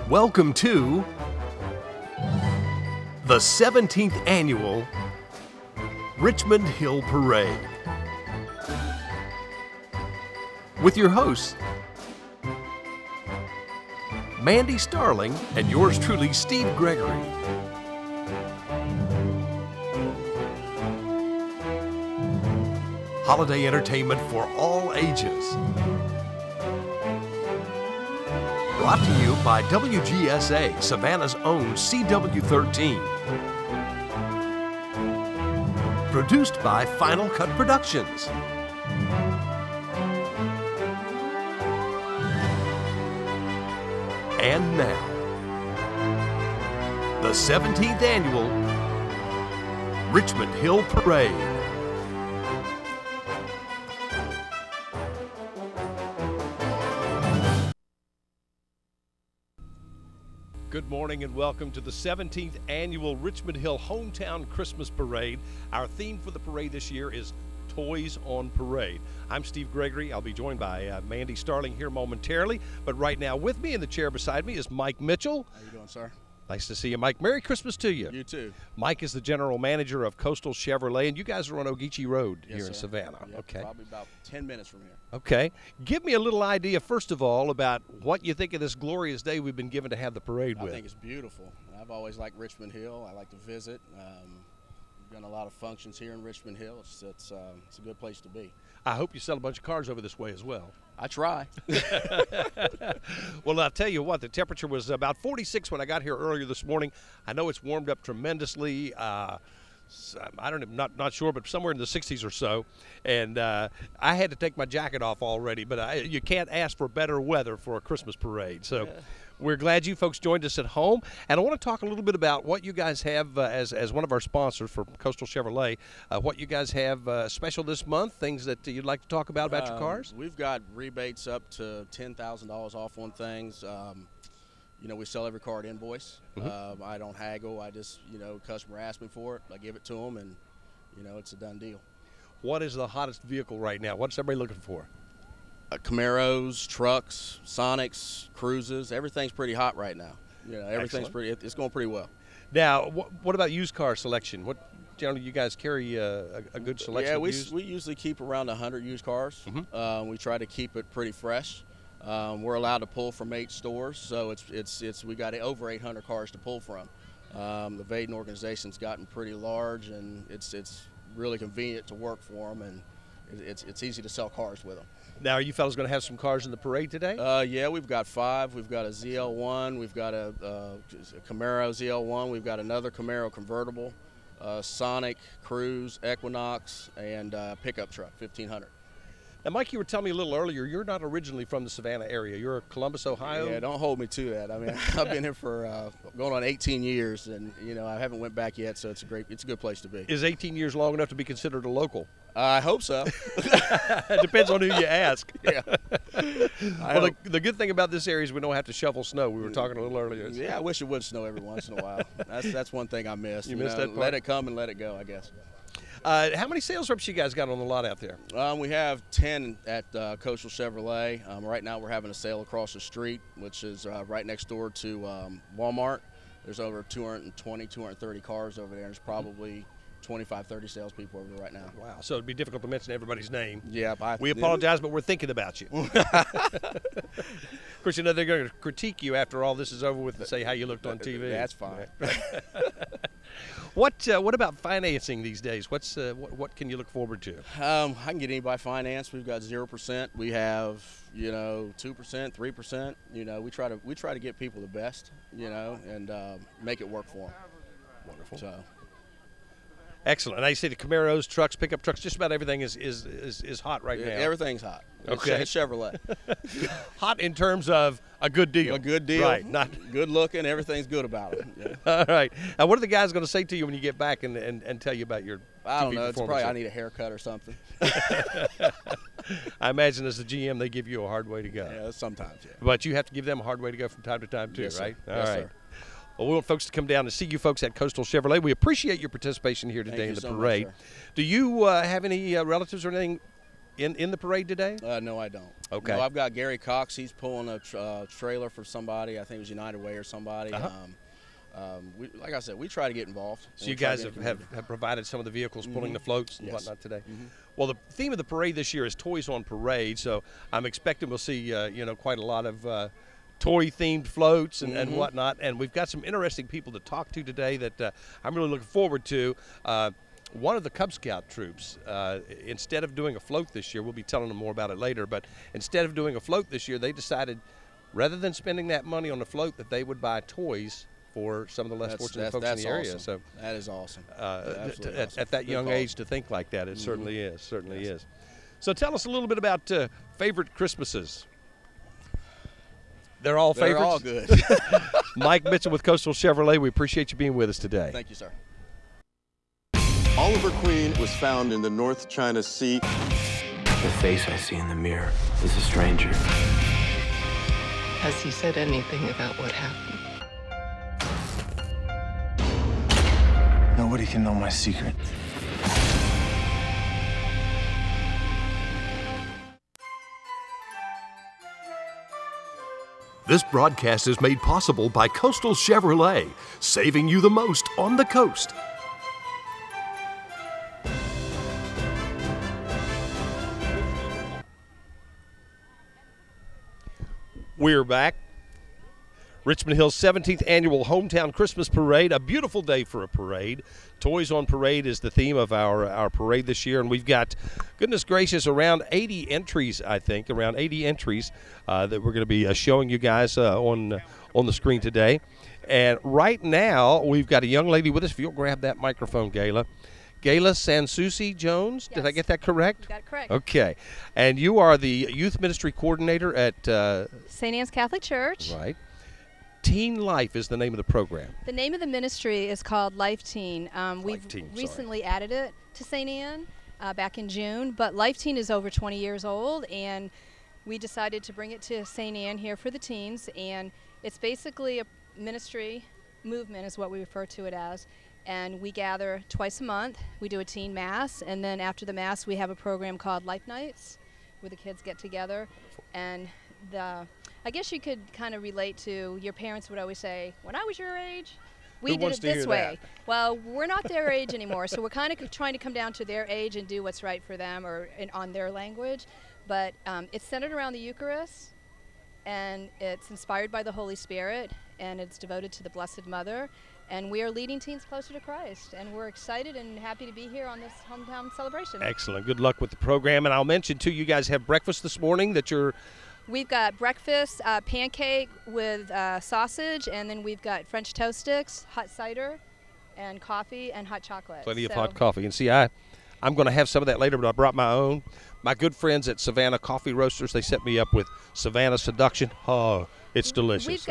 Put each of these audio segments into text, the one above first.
Welcome to the 17th Annual Richmond Hill Parade with your hosts, Mandy Starling and yours truly, Steve Gregory. Holiday entertainment for all ages. Brought to you by WGSA, Savannah's own CW13. Produced by Final Cut Productions. And now, the 17th Annual Richmond Hill Parade. Good morning and welcome to the 17th Annual Richmond Hill Hometown Christmas Parade. Our theme for the parade this year is Toys on Parade. I'm Steve Gregory. I'll be joined by Mandy Starling here momentarily. But right now with me in the chair beside me is Mike Mitchell. How you doing, sir? Nice to see you, Mike. Merry Christmas to you. You too. Mike is the general manager of Coastal Chevrolet, and you guys are on Ogeechee Road here in sir. Savannah. Yep, okay. Probably about 10 minutes from here. Okay. Give me a little idea, first of all, about what you think of this glorious day we've been given to have the parade with. I think it's beautiful. I've always liked Richmond Hill. I like to visit. We've done a lot of functions here in Richmond Hill. It's a good place to be. I hope you sell a bunch of cars over this way as well. I try. Well, I'll tell you what, the temperature was about 46 when I got here earlier this morning. I know it's warmed up tremendously. I don't know, not sure, but somewhere in the 60s or so. And I had to take my jacket off already, but you can't ask for better weather for a Christmas parade. So yeah. We're glad you folks joined us at home. And I want to talk a little bit about what you guys have as one of our sponsors for Coastal Chevrolet, what you guys have special this month, things that you'd like to talk about your cars. We've got rebates up to $10,000 off on things. You know, we sell every car at invoice. Mm-hmm. I don't haggle. I just, customer asks me for it. I give it to them, and, it's a done deal. What is the hottest vehicle right now? What's everybody looking for? Camaros, trucks, Sonics, Cruises. Everything's pretty hot right now. Everything's Excellent. It's going pretty well. Now, what about used car selection? What generally you guys carry a good selection? Yeah, of we usually keep around 100 used cars. Mm-hmm. We try to keep it pretty fresh. We're allowed to pull from 8 stores, so we got over 800 cars to pull from. The Vaden organization's gotten pretty large, and it's really convenient to work for them, and it's easy to sell cars with them. Now, are you fellas going to have some cars in the parade today? Yeah, we've got 5. We've got a ZL1. We've got a Camaro ZL1. We've got another Camaro convertible, Sonic, Cruise, Equinox, and pickup truck, 1500. Now, Mike, you were telling me a little earlier, you're not originally from the Savannah area. You're Columbus, Ohio? Yeah, don't hold me to that. I mean, I've been here for going on 18 years, and, I haven't went back yet, so it's a good place to be. Is 18 years long enough to be considered a local? I hope so. It depends on who you ask. Yeah. Well, the good thing about this area is we don't have to shovel snow. We were talking a little earlier. Yeah, I wish it would snow every once in a while. That's one thing I miss. You missed that part? Let it come and let it go, I guess. How many sales reps you guys got on the lot out there? We have 10 at Coastal Chevrolet. Right now we're having a sale across the street, which is right next door to Walmart. There's over 220, 230 cars over there. There's probably 25, 30 salespeople over there right now. Wow. So it'd be difficult to mention everybody's name. Yeah. We apologize, but we're thinking about you. Of course, they're going to critique you after all this is over with and say how you looked on TV. That's fine. What about financing these days? What can you look forward to? I can get anybody financed. We've got 0%. We have 2%, 3%. We try to get people the best, and make it work for them. Wonderful. So. Excellent. And I say the Camaros, trucks, pickup trucks, just about everything is hot right now. Everything's hot. Okay. It's Chevrolet. Hot in terms of a good deal. A good deal. Right. Not good looking. Everything's good about it. Yeah. All right. Now, what are the guys going to say to you when you get back and tell you about your I don't TV know. It's probably performance? I need a haircut or something. I imagine as the GM, they give you a hard way to go. Yeah, sometimes, yeah. But you have to give them a hard way to go from time to time, too, yes, right? Sir. All yes, right. Sir. Well, we want folks to come down and see you folks at Coastal Chevrolet. We appreciate your participation here today in the parade. Much, do you have any relatives or anything in the parade today? No, I don't. Okay. No, I've got Gary Cox. He's pulling a trailer for somebody. I think it was United Way or somebody. Like I said, we try to get involved. So you guys have provided some of the vehicles pulling the floats and whatnot today. Well, the theme of the parade this year is Toys on Parade, so I'm expecting we'll see quite a lot of toy-themed floats and whatnot, and we've got some interesting people to talk to today that I'm really looking forward to. One of the Cub Scout troops, instead of doing a float this year, we'll be telling them more about it later, but instead of doing a float this year, they decided rather than spending that money on the float that they would buy toys for some of the less fortunate folks in the area. Awesome. So that is awesome. At that young age to think like that, it certainly is. So tell us a little bit about favorite Christmases. They're all favorites? They're all good. Mike Mitchell with Coastal Chevrolet, we appreciate you being with us today. Thank you, sir. Oliver Queen was found in the North China Sea. The face I see in the mirror is a stranger. Has he said anything about what happened? Nobody can know my secret. This broadcast is made possible by Coastal Chevrolet, saving you the most on the coast. We're back. Richmond Hill's 17th annual Hometown Christmas Parade, a beautiful day for a parade. Toys on Parade is the theme of our parade this year, and we've got, goodness gracious, around 80 entries, I think, that we're going to be showing you guys on the screen today. And right now, we've got a young lady with us. If you'll grab that microphone, Gayla. Gayla Sansusi Jones, yes. Did I get that correct? You got it correct. Okay. And you are the youth ministry coordinator at St. Anne's Catholic Church. Right. Teen Life is the name of the program. The name of the ministry is called Life Teen. We've recently added it to St. Anne back in June, but Life Teen is over 20 years old, and we decided to bring it to St. Anne here for the teens, and it's basically a ministry movement is what we refer to it as, and we gather twice a month. We do a teen mass, and then after the mass we have a program called Life Nights where the kids get together, and I guess you could kind of relate to, your parents would always say, when I was your age, we did it this way. Well, we're not their age anymore, so we're kind of trying to come down to their age and do what's right for them or on their language. But it's centered around the Eucharist, and it's inspired by the Holy Spirit, and it's devoted to the Blessed Mother. And we are leading teens closer to Christ, and we're excited and happy to be here on this hometown celebration. Excellent. Good luck with the program. And I'll mention, too, you guys have breakfast this morning that you're... We've got breakfast, pancake with sausage, and then we've got French toast sticks, hot cider, and coffee, and hot chocolate. Plenty of hot coffee. And see, I'm going to have some of that later, but I brought my own. My good friends at Savannah Coffee Roasters, they set me up with Savannah Seduction. Oh, it's delicious.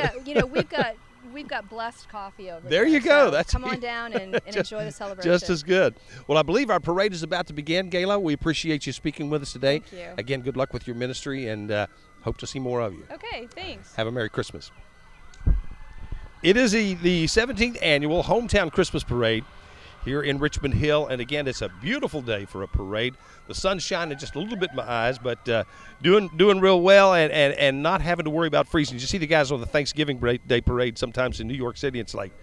We've got blessed coffee over there. There you go. So come on down and enjoy the celebration. Just as good. Well, I believe our parade is about to begin, Gayla. We appreciate you speaking with us today. Thank you. Again, good luck with your ministry, and hope to see more of you. Okay, thanks. Have a Merry Christmas. It is the 17th annual Hometown Christmas Parade here in Richmond Hill, and again, it's a beautiful day for a parade. The sun's shining just a little bit in my eyes, but doing real well, and not having to worry about freezing. You see the guys on the Thanksgiving Day parade sometimes in New York City, it's like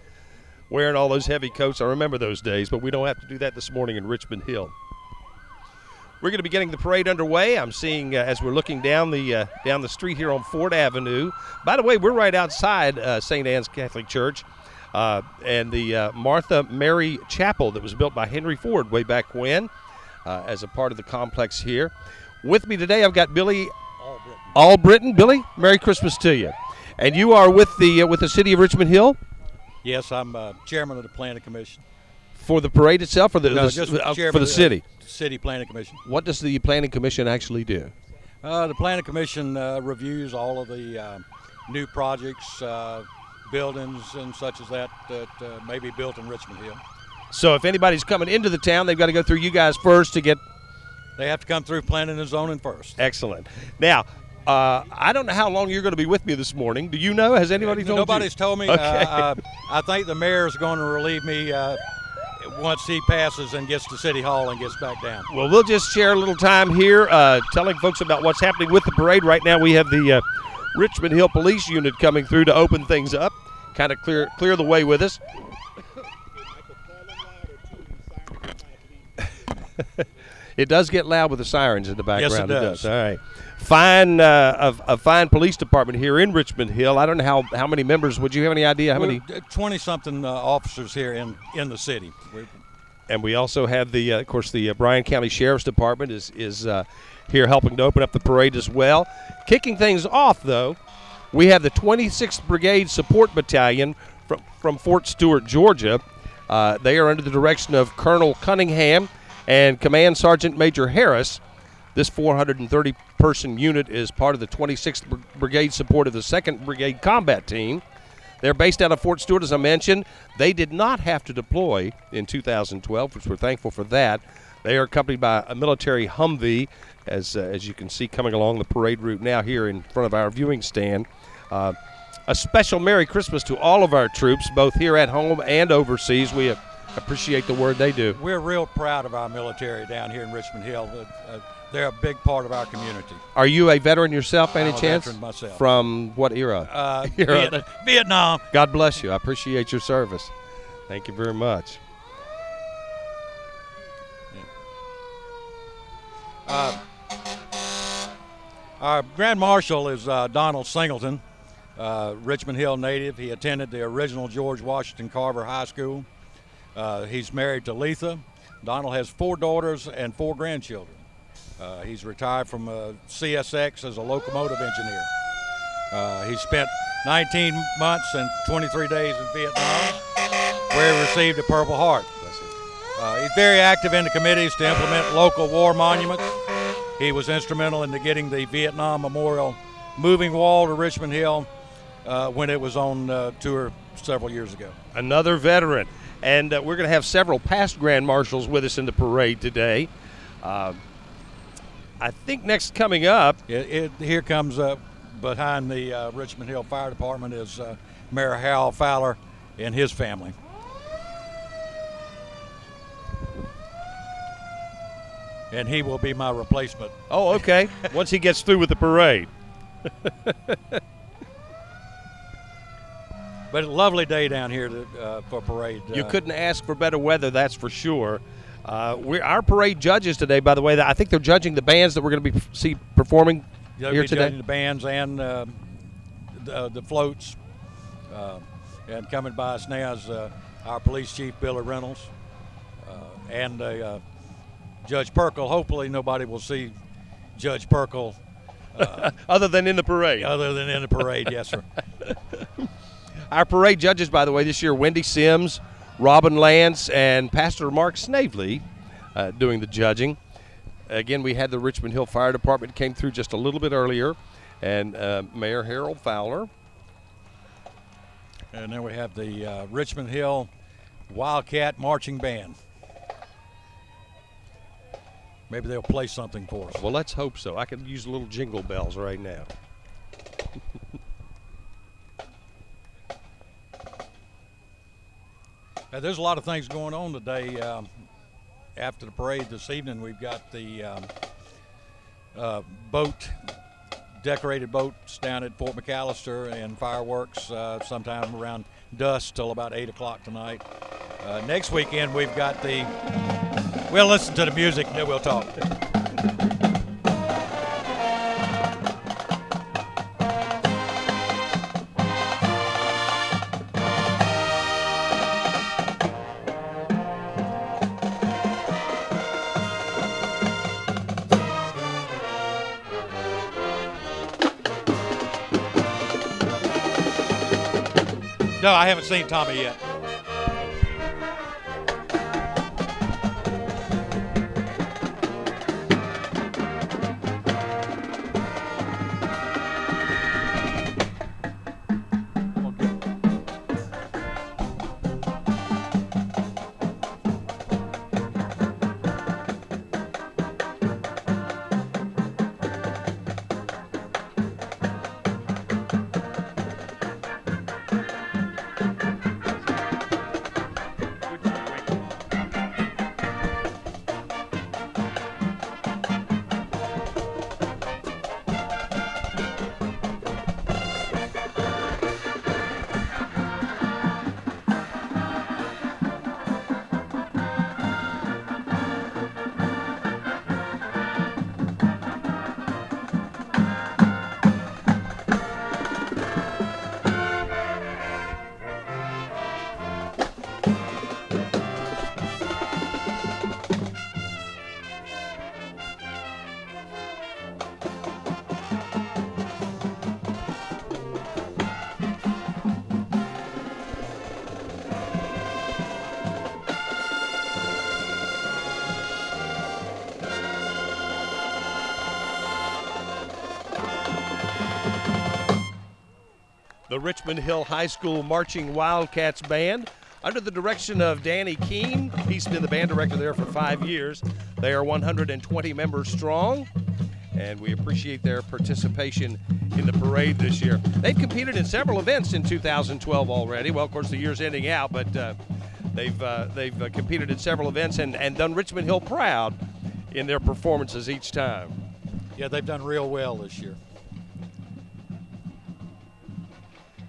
wearing all those heavy coats. I remember those days, but we don't have to do that this morning in Richmond Hill. We're going to be getting the parade underway. I'm seeing as we're looking down the street here on Ford Avenue. By the way, we're right outside St. Anne's Catholic Church and the Martha Mary Chapel that was built by Henry Ford way back when as a part of the complex here. With me today, I've got Billy Albritton. Billy, Merry Christmas to you. And you are with the City of Richmond Hill? Yes, I'm chairman of the Planning Commission. For the parade itself, or for the city? City Planning Commission. What does the Planning Commission actually do? The Planning Commission reviews all of the new projects, buildings and such as that may be built in Richmond Hill. So if anybody's coming into the town, they've got to go through you guys first to get... They have to come through planning and zoning first. Excellent. Now, I don't know how long you're going to be with me this morning. Do you know? Has anybody told you? Nobody's told me. Okay. I think the mayor's going to relieve me once he passes and gets to City Hall and gets back down. Well, we'll just share a little time here telling folks about what's happening with the parade. Right now we have the Richmond Hill Police Unit coming through to open things up, kind of clear the way with us. It does get loud with the sirens in the background. Yes, it does. All right. Fine, a fine police department here in Richmond Hill. I don't know how many members. Would you have any idea how many? 20-something officers here in the city. And we also have the, of course, the Bryan County Sheriff's Department is here helping to open up the parade as well. Kicking things off, though, we have the 26th Brigade Support Battalion from Fort Stewart, Georgia. They are under the direction of Colonel Cunningham and Command Sergeant Major Harris. This 430-person unit is part of the 26th Brigade support of the 2nd Brigade Combat Team. They're based out of Fort Stewart, as I mentioned. They did not have to deploy in 2012, which we're thankful for that. They are accompanied by a military Humvee, as you can see coming along the parade route now here in front of our viewing stand. A special Merry Christmas to all of our troops, both here at home and overseas. We appreciate the work they do. We're real proud of our military down here in Richmond Hill. They're a big part of our community. Are you a veteran yourself, by any I'm chance? a veteran myself. From what era? Vietnam. God bless you. I appreciate your service. Thank you very much. Our Grand Marshal is Donald Singleton, Richmond Hill native. He attended the original George Washington Carver High School. He's married to Letha. Donald has 4 daughters and 4 grandchildren. He's retired from CSX as a locomotive engineer. He spent 19 months and 23 days in Vietnam, where he received a Purple Heart. He's very active in the committees to implement local war monuments. He was instrumental in getting the Vietnam Memorial moving wall to Richmond Hill when it was on tour several years ago. Another veteran. And we're going to have several past Grand Marshals with us in the parade today. I think next coming up. Here comes behind the Richmond Hill Fire Department is Mayor Harold Fowler and his family. And he will be my replacement. Oh, okay. Once he gets through with the parade. But a lovely day down here for parade. You couldn't ask for better weather, that's for sure. Our parade judges today, by the way, I think they're judging the bands that we're going to see performing here today. Judging the bands and the floats. And coming by us now is our police chief, Billy Reynolds, and Judge Perkle. Hopefully nobody will see Judge Perkle. Other than in the parade. Other than in the parade, yes, sir. Our parade judges, by the way, this year, Wendy Sims, Robin Lance, and Pastor Mark Snavely doing the judging. Again, we had the Richmond Hill Fire Department came through just a little bit earlier, and Mayor Harold Fowler. And then we have the Richmond Hill Wildcat Marching Band. Maybe they'll play something for us. Well, let's hope so. I could use little jingle bells right now. There's a lot of things going on today. After the parade this evening, we've got the decorated boats down at Fort McAllister and fireworks sometime around dusk till about 8 o'clock tonight. Next weekend, we've got we'll listen to the music and then we'll talk. No, I haven't seen Tommy yet. The Richmond Hill High School Marching Wildcats Band, under the direction of Danny Keene. He's been the band director there for 5 years. They are 120 members strong, and we appreciate their participation in the parade this year. They've competed in several events in 2012 already. Well, of course, the year's ending out, but they've competed in several events and done Richmond Hill proud in their performances each time. Yeah, they've done real well this year.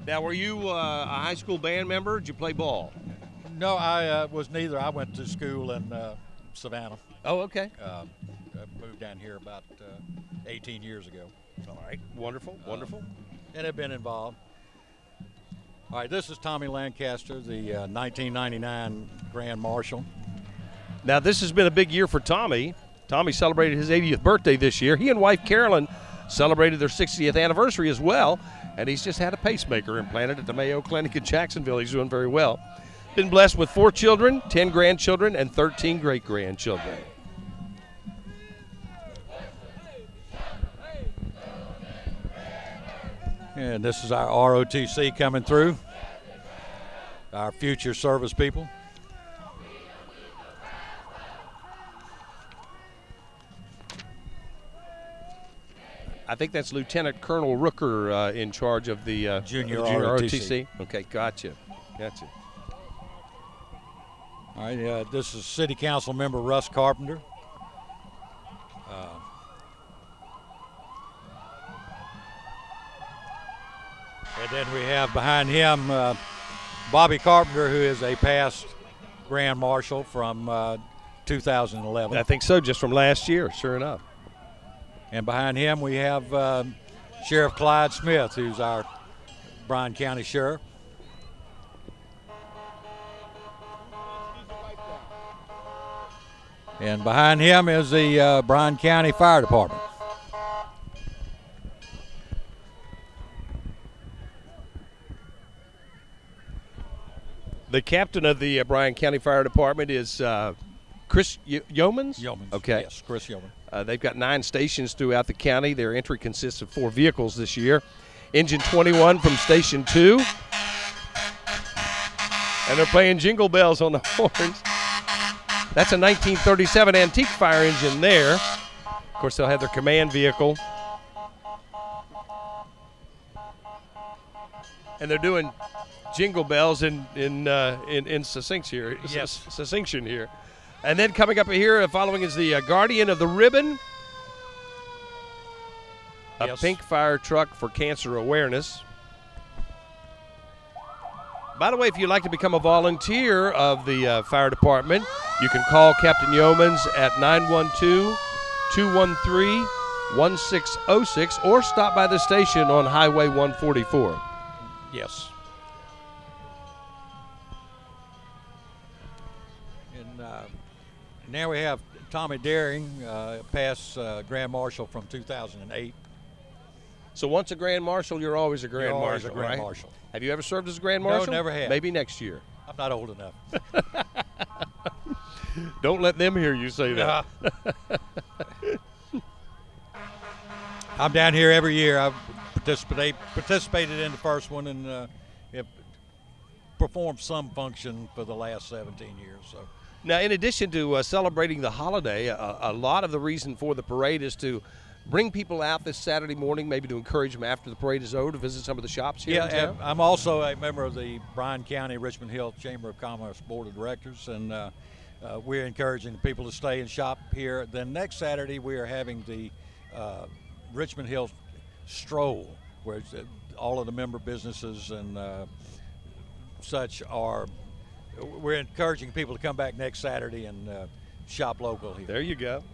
Now, were you a high school band member? Did you play ball? No, I was neither. I went to school in Savannah. Oh, okay. I moved down here about 18 years ago. All right. Wonderful, wonderful. And have been involved. All right, this is Tommy Lancaster, the 1999 Grand Marshal. Now, this has been a big year for Tommy. Tommy celebrated his 80th birthday this year. He and wife Carolyn celebrated their 60th anniversary as well, and he's just had a pacemaker implanted at the Mayo Clinic in Jacksonville. He's doing very well. Been blessed with 4 children, 10 grandchildren, and 13 great-grandchildren. And this is our ROTC coming through, our future service people. I think that's Lieutenant Colonel Rooker in charge of the Junior ROTC. Okay, gotcha. All right, this is City Council member Russ Carpenter. And then we have behind him Bobby Carpenter, who is a past Grand Marshal from 2011. I think so, just from last year, sure enough. And behind him we have Sheriff Clyde Smith, who's our Bryan County Sheriff. And behind him is the Bryan County Fire Department. The captain of the Bryan County Fire Department is Chris Yeomans? Yeomans, okay. Yes, Chris Yeomans. They've got 9 stations throughout the county. Their entry consists of 4 vehicles this year. Engine 21 from Station 2. And they're playing Jingle Bells on the horns. That's a 1937 antique fire engine there. Of course, they'll have their command vehicle. And they're doing Jingle Bells in succinction here. Yes. Succinction here. And then coming up here, following is the Guardian of the Ribbon. A Yes. pink fire truck for cancer awareness. By the way, if you'd like to become a volunteer of the fire department, you can call Captain Yeomans at 912-213-1606 or stop by the station on Highway 144. Yes. And now we have Tommy Daring, past Grand Marshal from 2008. So once a Grand Marshal, you're always a Grand You're always Marshal, a Grand right? Marshal. Have you ever served as a Grand No, Marshal? never have. Maybe next year. I'm not old enough. Don't let them hear you say that. I'm down here every year. I've participated in the first one and have performed some function for the last 17 years. So. Now, in addition to celebrating the holiday, a lot of the reason for the parade is to bring people out this Saturday morning, maybe to encourage them after the parade is over to visit some of the shops here in town. I'm also a member of the Bryan County Richmond Hill Chamber of Commerce Board of Directors, and we're encouraging people to stay and shop here. Then next Saturday we are having the Richmond Hill Stroll, where all of the member businesses and such are. We're encouraging people to come back next Saturday and shop local here. There you go.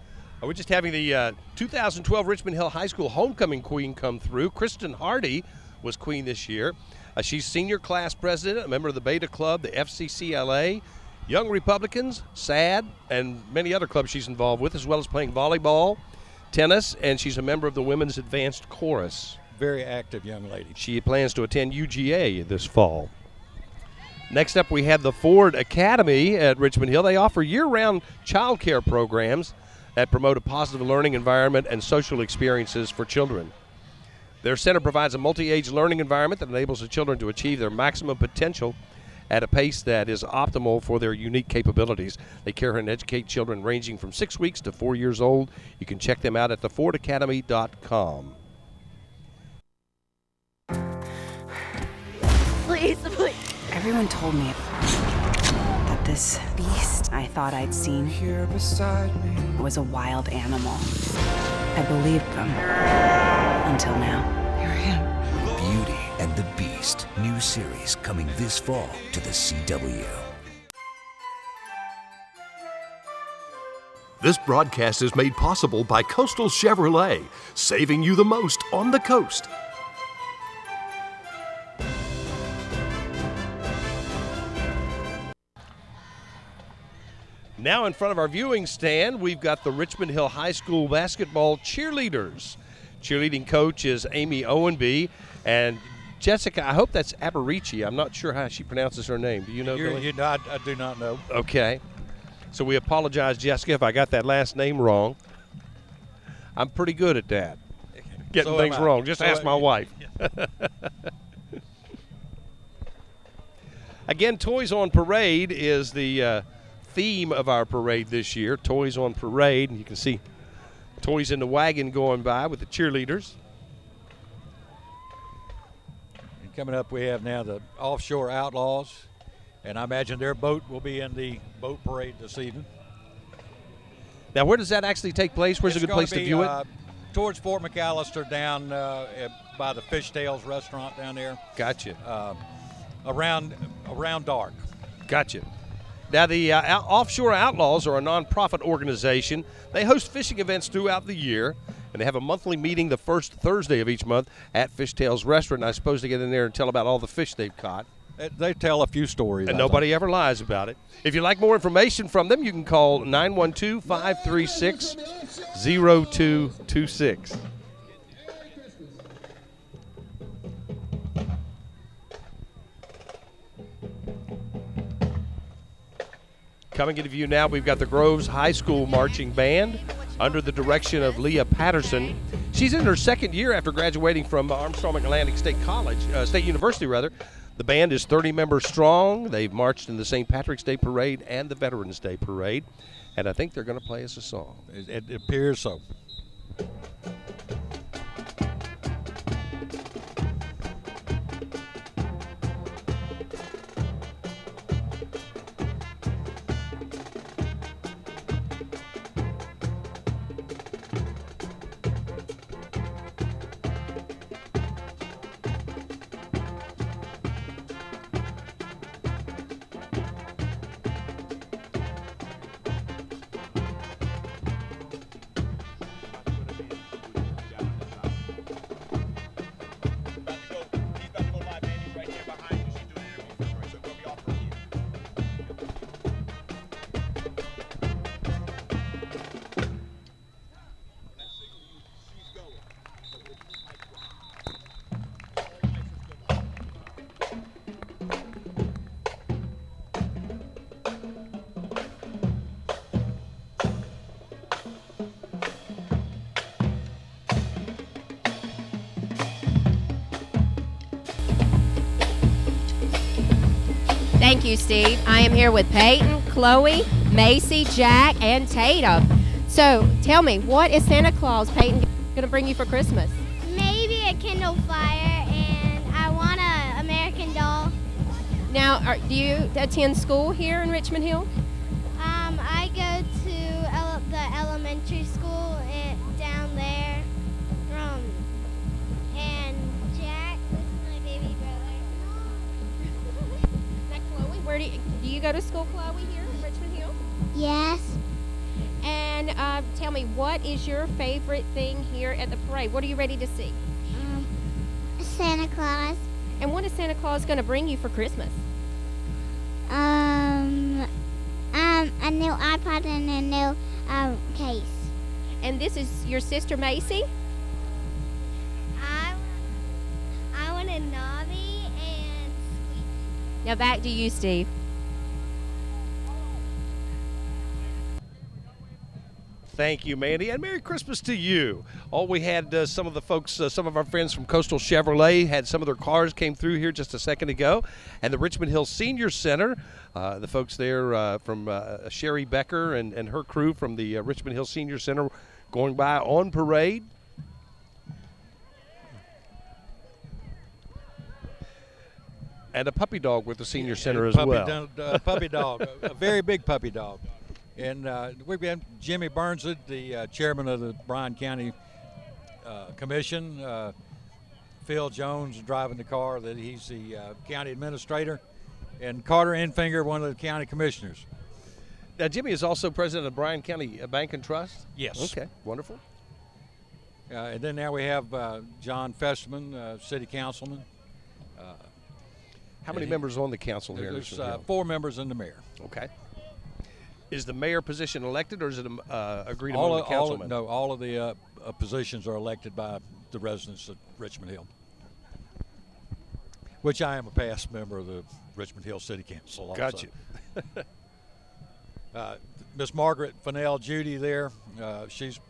We're just having the 2012 Richmond Hill High School homecoming queen come through. Kristen Hardy was queen this year. She's senior class president, a member of the Beta Club, the FCCLA, Young Republicans, SAD, and many other clubs she's involved with, as well as playing volleyball, tennis, and she's a member of the Women's Advanced Chorus. Very active young lady. She plans to attend UGA this fall. Next up, we have the Ford Academy at Richmond Hill. They offer year-round child care programs that promote a positive learning environment and social experiences for children. Their center provides a multi-age learning environment that enables the children to achieve their maximum potential at a pace that is optimal for their unique capabilities. They care and educate children ranging from 6 weeks to 4 years old. You can check them out at thefordacademy.com. Please, please. Everyone told me that this beast I thought I'd seen here beside me was a wild animal. I believed them until now. Here I am. Beauty and the Beast, new series coming this fall to the CW. This broadcast is made possible by Coastal Chevrolet, saving you the most on the coast. Now in front of our viewing stand, we've got the Richmond Hill High School basketball cheerleaders. Cheerleading coach is Amy Owenby, and Jessica, I hope that's Aberici. I'm not sure how she pronounces her name. Do you know? I do not know. Okay. So we apologize, Jessica, if I got that last name wrong. I'm pretty good at that. Getting things wrong. Just ask my wife. Again, Toys on Parade is the theme of our parade this year. Toys on Parade. And you can see toys in the wagon going by with the cheerleaders. And coming up, we have now the Offshore Outlaws, and I imagine their boat will be in the boat parade this evening. Now, where does that actually take place? Where's a good place to view it? Towards Fort McAllister, down by the Fishtails restaurant down there. Gotcha. Around dark. Gotcha. Now, the Offshore Outlaws are a nonprofit organization. They host fishing events throughout the year, and they have a monthly meeting the first Thursday of each month at Fishtails Restaurant. And I suppose they get in there and tell about all the fish they've caught. They tell a few stories. And nobody ever lies about it. If you'd like more information from them, you can call 912-536-0226. Coming into view now, we've got the Groves High School Marching Band under the direction of Leah Patterson. She's in her second year after graduating from Armstrong Atlantic State University. The band is 30 members strong. They've marched in the St. Patrick's Day Parade and the Veterans Day Parade, and I think they're going to play us a song. It appears so. Thank you, Steve. I am here with Peyton, Chloe, Macy, Jack, and Tatum. So tell me, what is Santa Claus, Peyton, going to bring you for Christmas? Maybe a Kindle Fire, and I want an American Doll. Now, do you attend school here in Richmond Hill? I go to the elementary school down there. And Jack is my baby brother. Now, Chloe, where do you go to school, Chloe, here in Richmond Hill? Yes. And tell me, what is your favorite thing here at the parade? What are you ready to see? Santa Claus. And what is Santa Claus going to bring you for Christmas? A new iPod and a new case. And this is your sister Macy? I want a Nobby and Squeaky. Now back to you, Steve. Thank you, Mandy, and Merry Christmas to you. Oh, we had some of the folks, some of our friends from Coastal Chevrolet had some of their cars came through here just a second ago, and the Richmond Hill Senior Center, the folks there from Sherry Becker and her crew from the Richmond Hill Senior Center going by on parade. And a puppy dog with the Senior Center as well. Puppy dog, a very big puppy dog. And we've got Jimmy Burns, the chairman of the Bryan County Commission. Phil Jones driving the car, that he's the county administrator. And Carter Enfinger, one of the county commissioners. Now, Jimmy is also president of Bryan County Bank and Trust? Yes. Okay, wonderful. And then now we have John Festman, city councilman. How many members on the council here? There's 4 members and the mayor. Okay. Is the mayor position elected, or is it agreed among the councilmen? No, all of the positions are elected by the residents of Richmond Hill, which I am a past member of the Richmond Hill City Council also. Got you. Miss Margaret Fennell Judy there, she's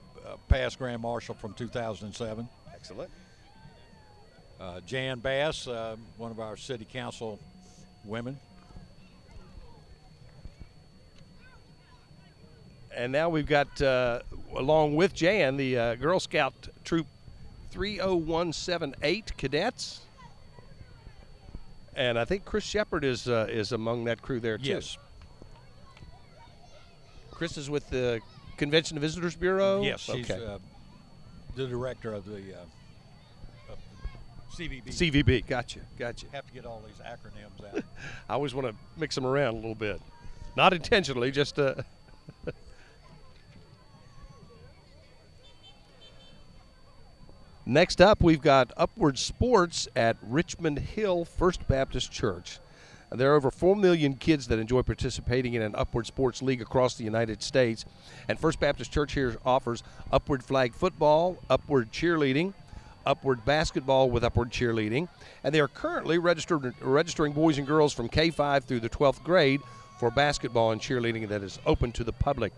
past Grand Marshal from 2007. Excellent. Jan Bass, one of our city council women. And now we've got, along with Jan, the Girl Scout Troop 30178 cadets. And I think Chris Shepard is among that crew there, too. Yes. Chris is with the Convention and Visitors Bureau? Yes, she's the director of the CVB. CVB, gotcha. Have to get all these acronyms out. I always want to mix them around a little bit. Not intentionally, just Next up, we've got Upward Sports at Richmond Hill First Baptist Church. There are over 4 million kids that enjoy participating in an Upward Sports League across the United States. And First Baptist Church here offers Upward Flag Football, Upward Cheerleading, Upward Basketball with Upward Cheerleading. And they are currently registering boys and girls from K-5 through the 12th grade for basketball and cheerleading that is open to the public.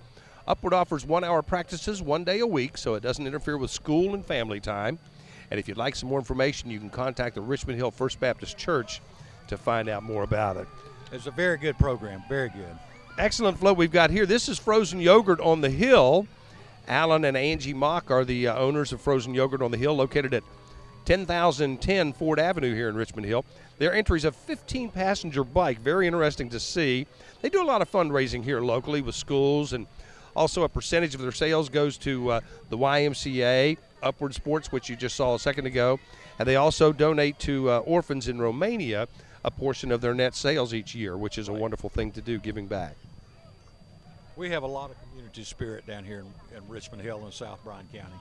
Upward offers 1-hour practices 1 day a week, so it doesn't interfere with school and family time. And if you'd like some more information, you can contact the Richmond Hill First Baptist Church to find out more about it. It's a very good program, very good. Excellent flow we've got here. This is Frozen Yogurt on the Hill. Alan and Angie Mock are the owners of Frozen Yogurt on the Hill, located at 10,010 Ford Avenue here in Richmond Hill. Their entry is a 15-passenger bike, very interesting to see. They do a lot of fundraising here locally with schools, and also a percentage of their sales goes to the YMCA, Upward Sports, which you just saw a second ago, and they also donate to orphans in Romania a portion of their net sales each year, which is a wonderful thing to do, giving back. We have a lot of community spirit down here in Richmond Hill and South Bryan County.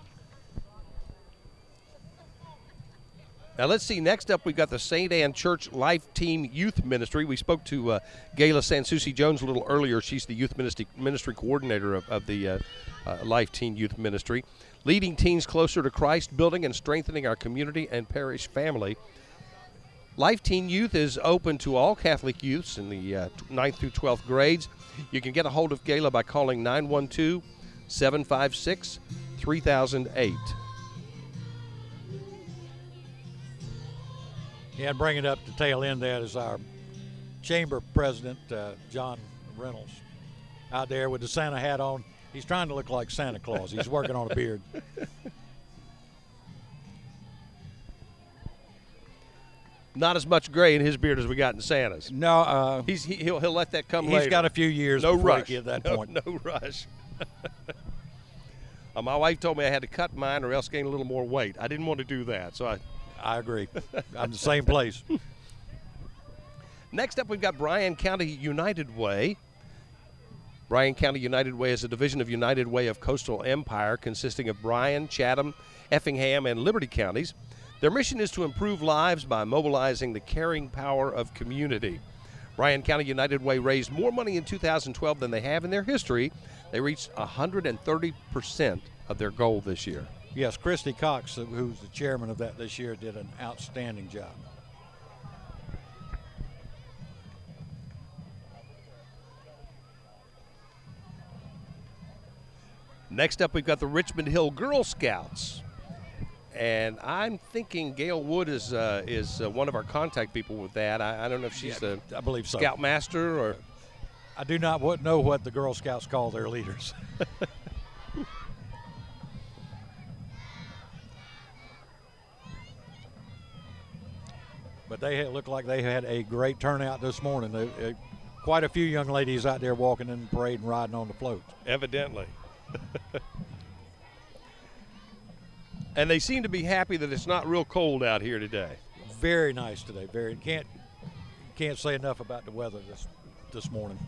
Now let's see, next up we've got the St. Anne Church Life Team Youth Ministry. We spoke to Gayla Sansucci Jones a little earlier. She's the youth ministry coordinator of the Life Teen Youth Ministry. Leading teens closer to Christ, building and strengthening our community and parish family. Life Teen Youth is open to all Catholic youths in the 9th through 12th grades. You can get a hold of Gayla by calling 912-756-3008. Yeah, and bringing up the tail end of that is our chamber president, John Reynolds, out there with the Santa hat on. He's trying to look like Santa Claus. He's working on a beard. Not as much gray in his beard as we got in Santa's. No, he'll let that come later. He's got a few years before he get that point. No rush. My wife told me I had to cut mine or else gain a little more weight. I didn't want to do that, so I agree. I'm the same place. Next up, we've got Bryan County United Way. Bryan County United Way is a division of United Way of Coastal Empire consisting of Bryan, Chatham, Effingham, and Liberty counties. Their mission is to improve lives by mobilizing the caring power of community. Bryan County United Way raised more money in 2012 than they have in their history. They reached 130% of their goal this year. Yes, Christy Cox, who's the chairman of that this year, did an outstanding job. Next up, we've got the Richmond Hill Girl Scouts. And I'm thinking Gail Wood is one of our contact people with that. I don't know if she's the I believe so. Scoutmaster or. I do not know what the Girl Scouts call their leaders. But they look like they had a great turnout this morning. Quite a few young ladies out there walking in the parade and riding on the floats. Evidently. And they seem to be happy that it's not real cold out here today. Very nice today. Can't say enough about the weather this morning.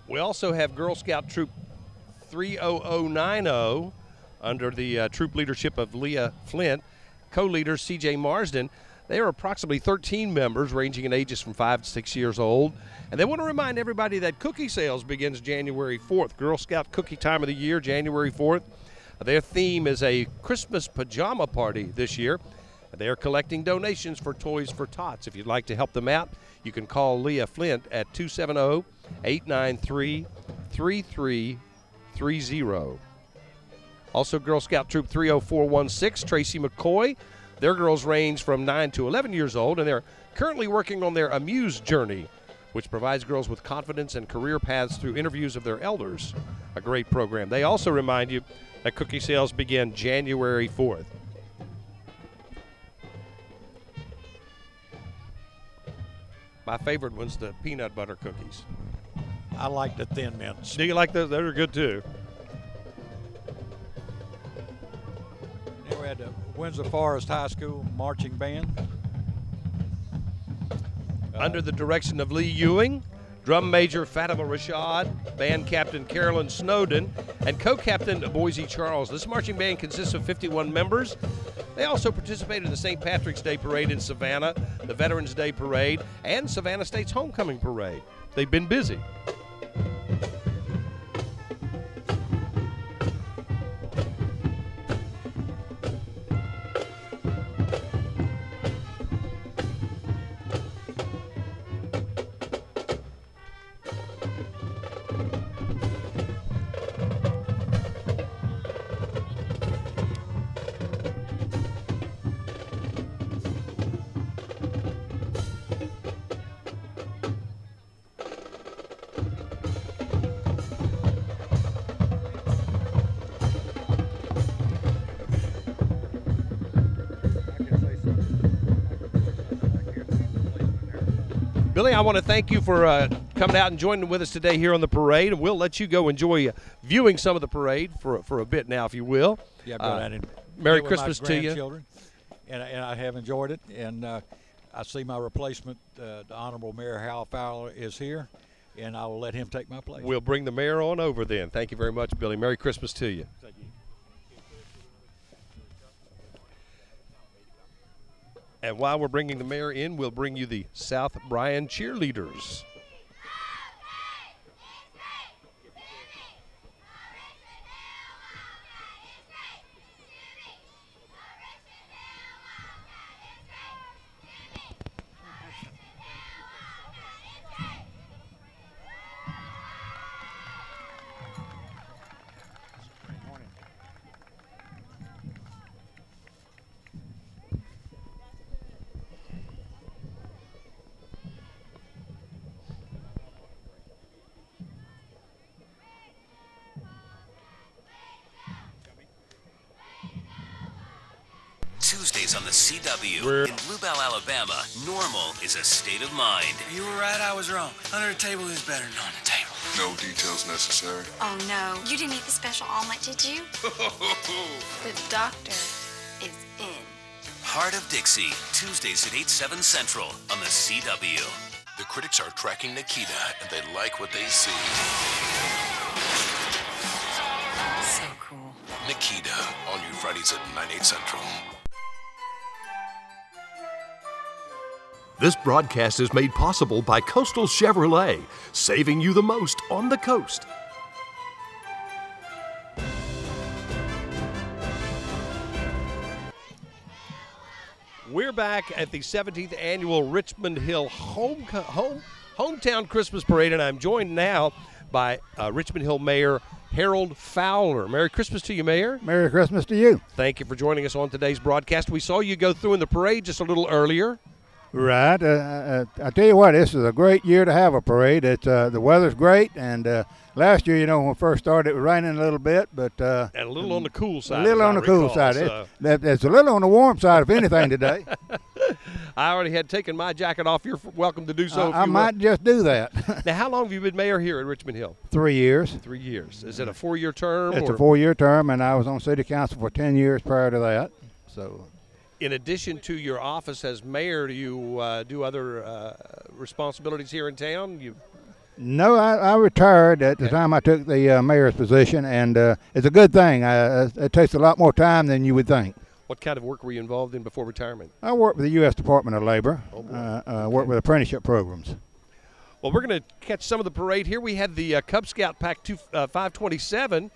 We also have Girl Scout Troop 30090 under the troop leadership of Leah Flint, co-leader C.J. Marsden. They are approximately 13 members ranging in ages from 5 to 6 years old. And they want to remind everybody that cookie sales begins January 4th. Girl Scout Cookie Time of the Year, January 4th. Their theme is a Christmas pajama party this year. They are collecting donations for Toys for Tots. If you'd like to help them out, you can call Leah Flint at 270-893-3330. Also, Girl Scout Troop 30416, Tracy McCoy. Their girls range from 9 to 11 years old, and they're currently working on their Amuse Journey, which provides girls with confidence and career paths through interviews of their elders. A great program. They also remind you that cookie sales begin January 4th. My favorite one's the peanut butter cookies. I like the Thin Mints. Do you like those? They're good too. Then we had the Windsor Forest High School marching band. Under the direction of Lee Ewing, drum major Fatima Rashad, band captain Carolyn Snowden, and co-captain Boise Charles. This marching band consists of 51 members. They also participated in the St. Patrick's Day Parade in Savannah, the Veterans Day Parade, and Savannah State's Homecoming Parade. They've been busy. Billy, I want to thank you for coming out and joining with us today here on the parade, and we'll let you go enjoy viewing some of the parade for a bit now, if you will. Yeah, go ahead and Merry Christmas to you. And I have enjoyed it, and I see my replacement, the Honorable Mayor Hal Fowler, is here, and I will let him take my place. We'll bring the mayor on over then. Thank you very much, Billy. Merry Christmas to you. Thank you. And while we're bringing the mayor in, we'll bring you the South Bryan cheerleaders. Tuesdays on the CW. In Bluebell, Alabama, normal is a state of mind. You were right, I was wrong. Under the table is better than on the table. No details necessary. Oh, no. You didn't eat the special omelet, did you? The doctor is in. Heart of Dixie, Tuesdays at 8/7 Central on the CW. The critics are tracking Nikita, and they like what they see. So cool. Nikita, all new Fridays at 9/8 Central. This broadcast is made possible by Coastal Chevrolet, saving you the most on the coast. We're back at the 17th annual Richmond Hill Hometown Christmas Parade, and I'm joined now by Richmond Hill Mayor Harold Fowler. Merry Christmas to you, Mayor. Merry Christmas to you. Thank you for joining us on today's broadcast. We saw you go through in the parade just a little earlier. Right. I tell you what, this is a great year to have a parade. It's the weather's great, and last year, when we first started, it was raining a little bit, but and a little on the cool side. A little on the cool side. It's a little on the warm side, if anything, today. I already had taken my jacket off. You're welcome to do so. I might just do that. Now, how long have you been mayor here at Richmond Hill? 3 years. 3 years. Is it a 4-year term? It's a 4-year term, and I was on city council for 10 years prior to that. So. In addition to your office as mayor, do you do other responsibilities here in town? No, I retired at the time I took the mayor's position, and it's a good thing. It takes a lot more time than you would think. What kind of work were you involved in before retirement? I worked with the U.S. Department of Labor. Worked with apprenticeship programs. Well, we're going to catch some of the parade here. We had the Cub Scout Pack 527.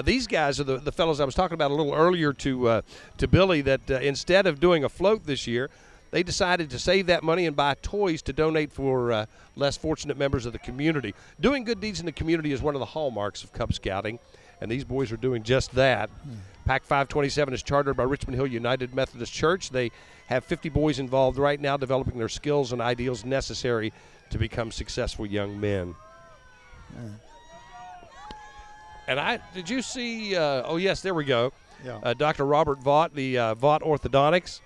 These guys are the fellows I was talking about a little earlier to Billy, that instead of doing a float this year, they decided to save that money and buy toys to donate for less fortunate members of the community. Doing good deeds in the community is one of the hallmarks of Cub Scouting, and these boys are doing just that. Pack 527 is chartered by Richmond Hill United Methodist Church. They have 50 boys involved right now developing their skills and ideals necessary to become successful young men. And did you see, oh yes, there we go. Yeah. Dr. Robert Vaught, the Vaught Orthodontics.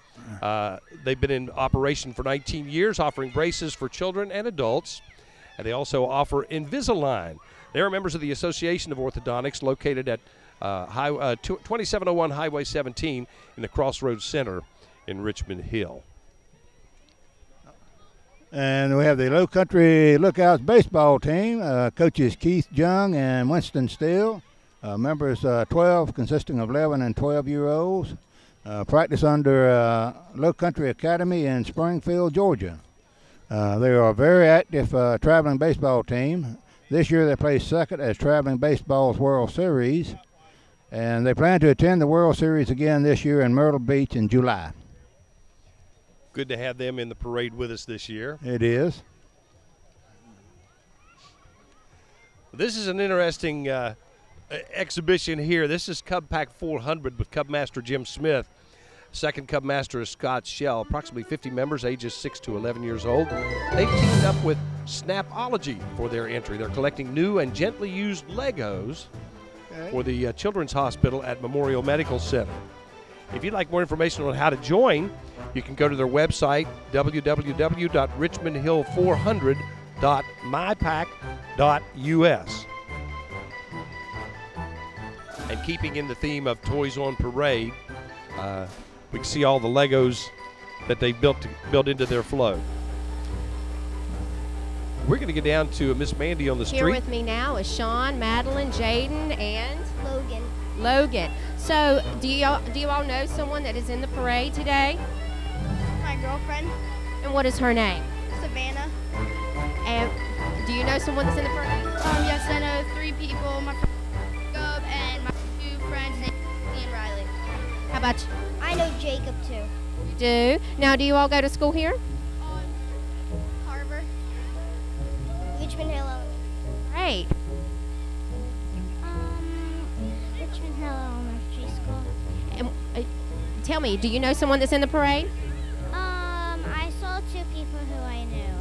They've been in operation for 19 years, offering braces for children and adults. And they also offer Invisalign. They are members of the Association of Orthodontics, located at 2701 Highway 17 in the Crossroads Center in Richmond Hill. And we have the Low Country Lookouts baseball team, coaches Keith Jung and Winston Steele, members 12 consisting of 11 and 12-year-olds, practice under Low Country Academy in Springfield, Georgia. They are a very active traveling baseball team. This year they placed second as Traveling Baseball's World Series, and they plan to attend the World Series again this year in Myrtle Beach in July. Good to have them in the parade with us this year. It is. This is an interesting exhibition here. This is Cub Pack 400 with Cub Master Jim Smith. Second Cub Master is Scott Shell. Approximately 50 members, ages 6 to 11 years old. They've teamed up with Snapology for their entry. They're collecting new and gently used Legos for the Children's Hospital at Memorial Medical Center. If you'd like more information on how to join, you can go to their website, www.richmondhill400.mypack.us. And keeping in the theme of Toys on Parade, we can see all the Legos that they built into their flow. We're going to get down to Miss Mandy on the street. Here with me now is Sean, Madeline, Jaden, and Logan. Logan. So, do you all know someone that is in the parade today? My girlfriend. And what is her name? Savannah. And do you know someone that's in the parade? Yes, I know 3 people. My friend Jacob and my 2 friends, Nancy and Riley. How about you? I know Jacob too. You do? Now, do you all go to school here? Carver. Richmond Hill. Great. Richmond Hill Elementary School. And tell me, do you know someone that's in the parade? I saw 2 people who I knew,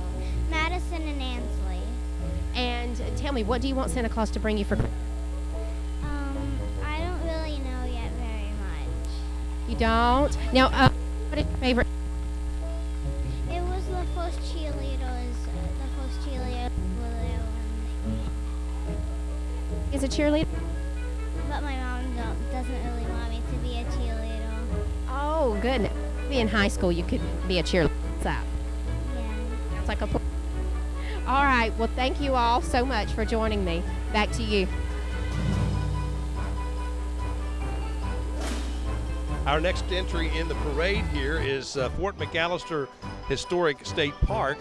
Madison and Ansley. And tell me, what do you want Santa Claus to bring you for Christmas? I don't really know yet very much. You don't? Now, what is your favorite? It was the first cheerleaders. Is a cheerleader? But my mom doesn't really want me to be a cheerleader. Oh, goodness. Maybe in high school you could be a cheerleader. Yeah. Sounds like a plan. All right. Well, thank you all so much for joining me. Back to you. Our next entry in the parade here is Fort McAllister Historic State Park.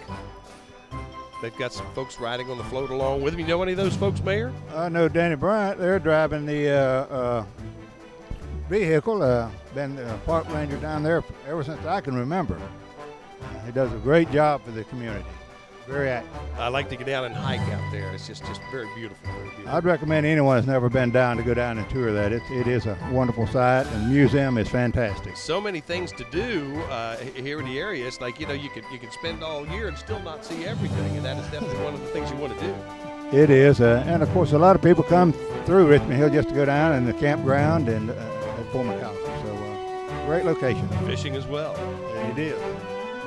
They've got some folks riding on the float along with them. You know any of those folks, Mayor? I know Danny Bryant. They're driving the vehicle. Been a park ranger down there ever since I can remember. He does a great job for the community. Very active. I like to get down and hike out there. It's just very beautiful. Very beautiful. I'd recommend anyone that's never been down to go down and tour that. It is a wonderful site, and the museum is fantastic. So many things to do here in the area. It's like, you can spend all year and still not see everything, and that is definitely one of the things you want to do. It is, and of course, a lot of people come through Richmond Hill just to go down in the campground and at Pullman College. So, great location. Fishing as well. It is.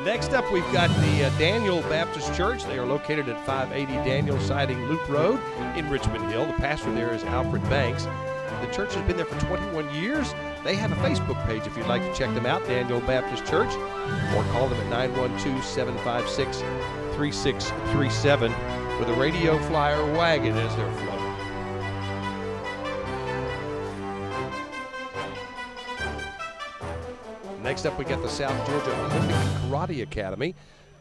Next up, we've got the Daniel Baptist Church. They are located at 580 Daniel Siding Loop Road in Richmond Hill. The pastor there is Alfred Banks. The church has been there for 21 years. They have a Facebook page if you'd like to check them out, Daniel Baptist Church, or call them at 912-756-3637 with a radio flyer wagon as their float. Next up, we got the South Georgia Olympic Karate Academy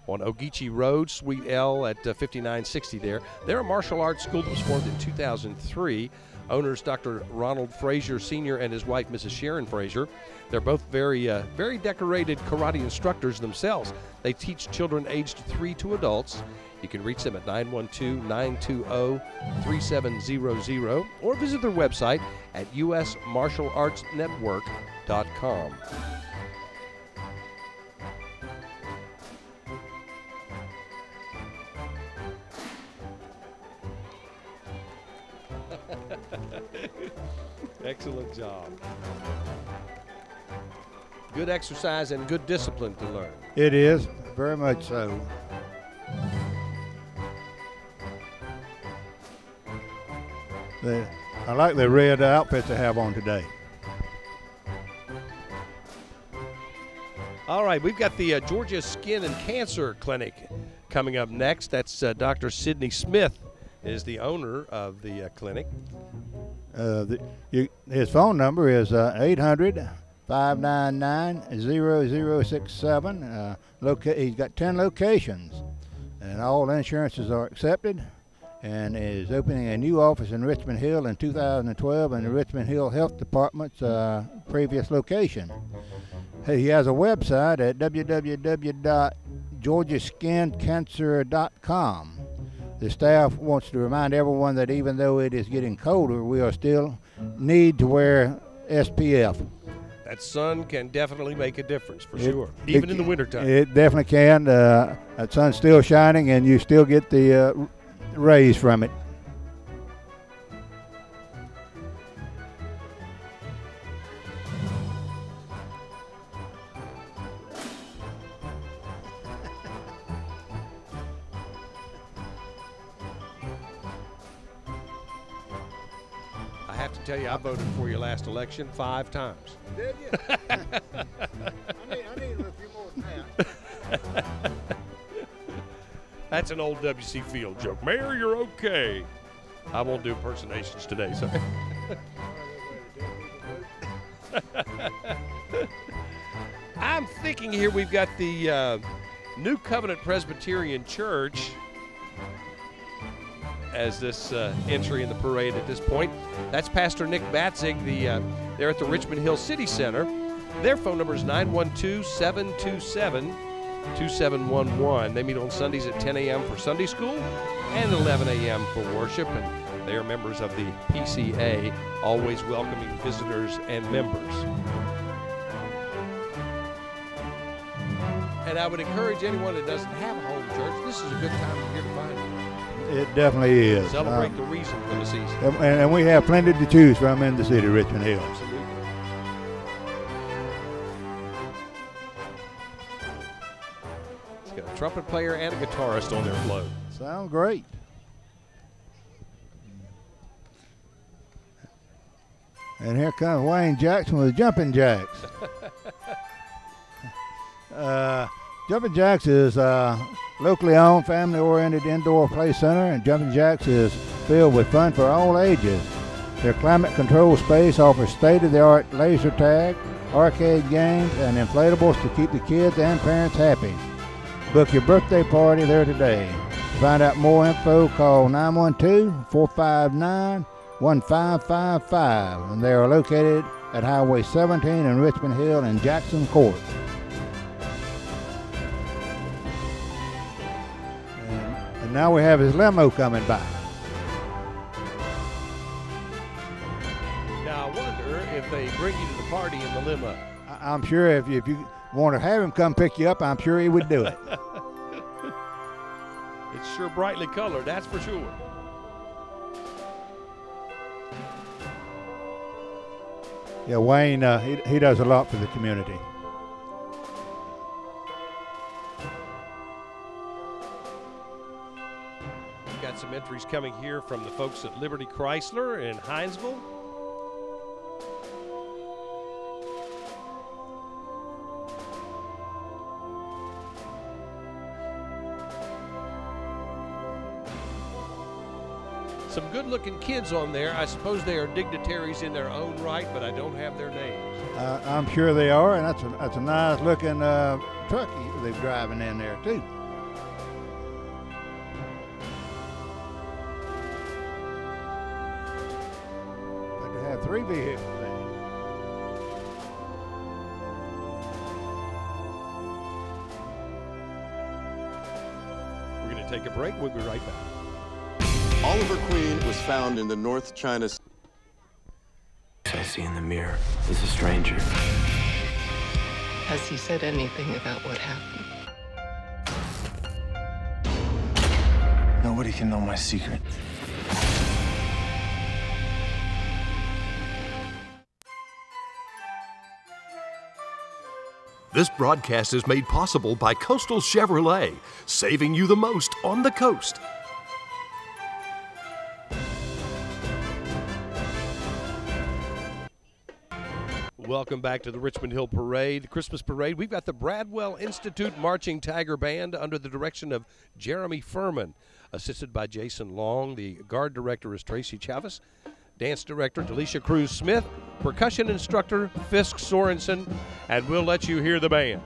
on Ogeechee Road, Suite L at 5960 there. They're a martial arts school that was formed in 2003. Owners Dr. Ronald Frazier Sr. and his wife, Mrs. Sharon Frazier. They're both very decorated karate instructors themselves. They teach children aged 3 to adults. You can reach them at 912-920-3700 or visit their website at usmartialartsnetwork.com. Excellent job. Good exercise and good discipline to learn. It is, very much so. I like the red outfits they have on today. All right, we've got the Georgia Skin and Cancer Clinic coming up next. That's Dr. Sidney Smith is the owner of the clinic. His phone number is 800-599-0067. He's got 10 locations, and all insurances are accepted, and is opening a new office in Richmond Hill in 2012 in the Richmond Hill Health Department's previous location. He has a website at www.georgiaskincancer.com. The staff wants to remind everyone that even though it is getting colder, we are still need to wear SPF. That sun can definitely make a difference, for sure, even in the wintertime. It definitely can. That sun's still shining, and you still get the rays from it. I have to tell you, I voted for you last election 5 times. Did you? I need a few more than that. That's an old W.C. Field joke. Mayor, you're okay. I won't do impersonations today, sorry. I'm thinking here we've got the New Covenant Presbyterian Church as this entry in the parade at this point. That's Pastor Nick Batzig. They're at the Richmond Hill City Center. Their phone number is 912-727-2711. They meet on Sundays at 10 a.m. for Sunday school and 11 a.m. for worship, and they are members of the PCA, always welcoming visitors and members. And I would encourage anyone that doesn't have a home church, this is a good time of year to find one. It definitely is. Celebrate the reason for the season. And we have plenty to choose from in the city of Richmond Hill. Absolutely. It's got a trumpet player and a guitarist on their float. Sounds great. And here comes Wayne Jackson with Jumping Jacks. Jumping Jacks is locally owned, family-oriented indoor play center, and Jumping Jacks is filled with fun for all ages. Their climate-controlled space offers state-of-the-art laser tag, arcade games, and inflatables to keep the kids and parents happy. Book your birthday party there today. To find out more info, call 912-459-1111 1555, and they are located at Highway 17 in Richmond Hill and Jackson Court. And now we have his limo coming by. Now I wonder if they bring you to the party in the limo. I'm sure if you want to have him come pick you up, I'm sure he would do it. It's sure brightly colored, that's for sure. Yeah, Wayne, he does a lot for the community. We've got some entries coming here from the folks at Liberty Chrysler in Hinesville. Some good-looking kids on there. I suppose they are dignitaries in their own right, but I don't have their names. I'm sure they are, and that's a nice-looking truck they're driving in there too. But to have 3 vehicles there. We're going to take a break. We'll be right back. Oliver Queen was found in the North China Sea. I see in the mirror is a stranger. Has he said anything about what happened? Nobody can know my secret. This broadcast is made possible by Coastal Chevrolet, saving you the most on the coast. Welcome back to the Richmond Hill Parade, Christmas Parade. We've got the Bradwell Institute Marching Tiger Band under the direction of Jeremy Furman, assisted by Jason Long. The guard director is Tracy Chavis, dance director Delisha Cruz Smith, percussion instructor Fisk Sorensen, and we'll let you hear the band.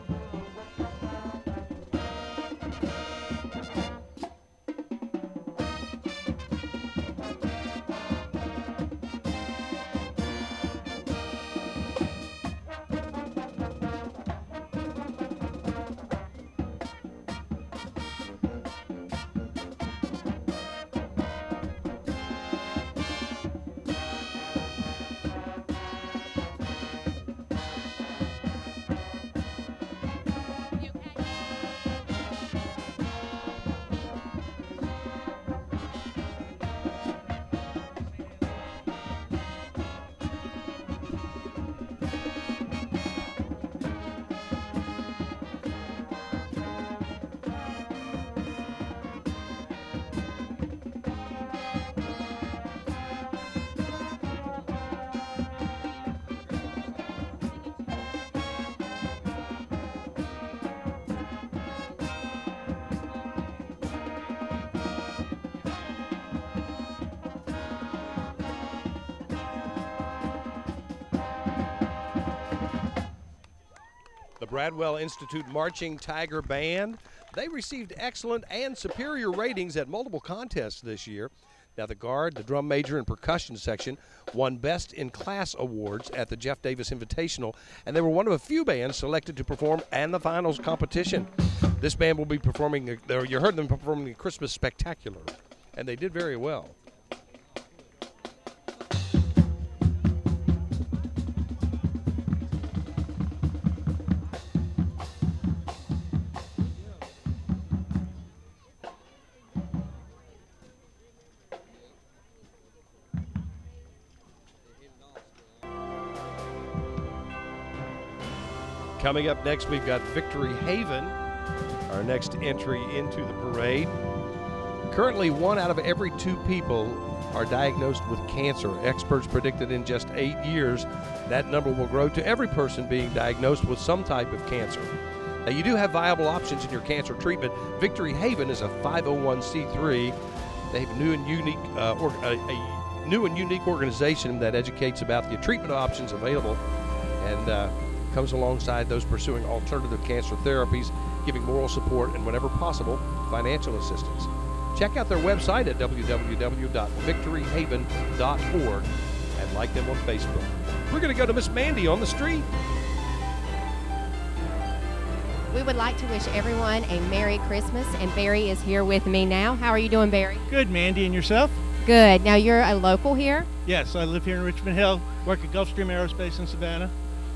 The Bradwell Institute Marching Tiger Band. They received excellent and superior ratings at multiple contests this year. Now the guard, the drum major, and percussion section won Best in Class awards at the Jeff Davis Invitational, and they were one of a few bands selected to perform in the finals competition. This band will be performing, you heard them performing the Christmas Spectacular, and they did very well. Coming up next, we've got Victory Haven, our next entry into the parade. Currently, 1 out of every 2 people are diagnosed with cancer. Experts predict that in just 8 years, that number will grow to every person being diagnosed with some type of cancer. Now, you do have viable options in your cancer treatment. Victory Haven is a 501c3. They have a new and unique organization that educates about the treatment options available and comes alongside those pursuing alternative cancer therapies, giving moral support and, whenever possible, financial assistance. check out their website at www.victoryhaven.org and like them on Facebook. We're going to go to Miss Mandy on the street. We would like to wish everyone a Merry Christmas, and Barry is here with me now. How are you doing, Barry? Good, Mandy, and yourself? Good. Now, you're a local here? Yes, I live here in Richmond Hill, work at Gulfstream Aerospace in Savannah.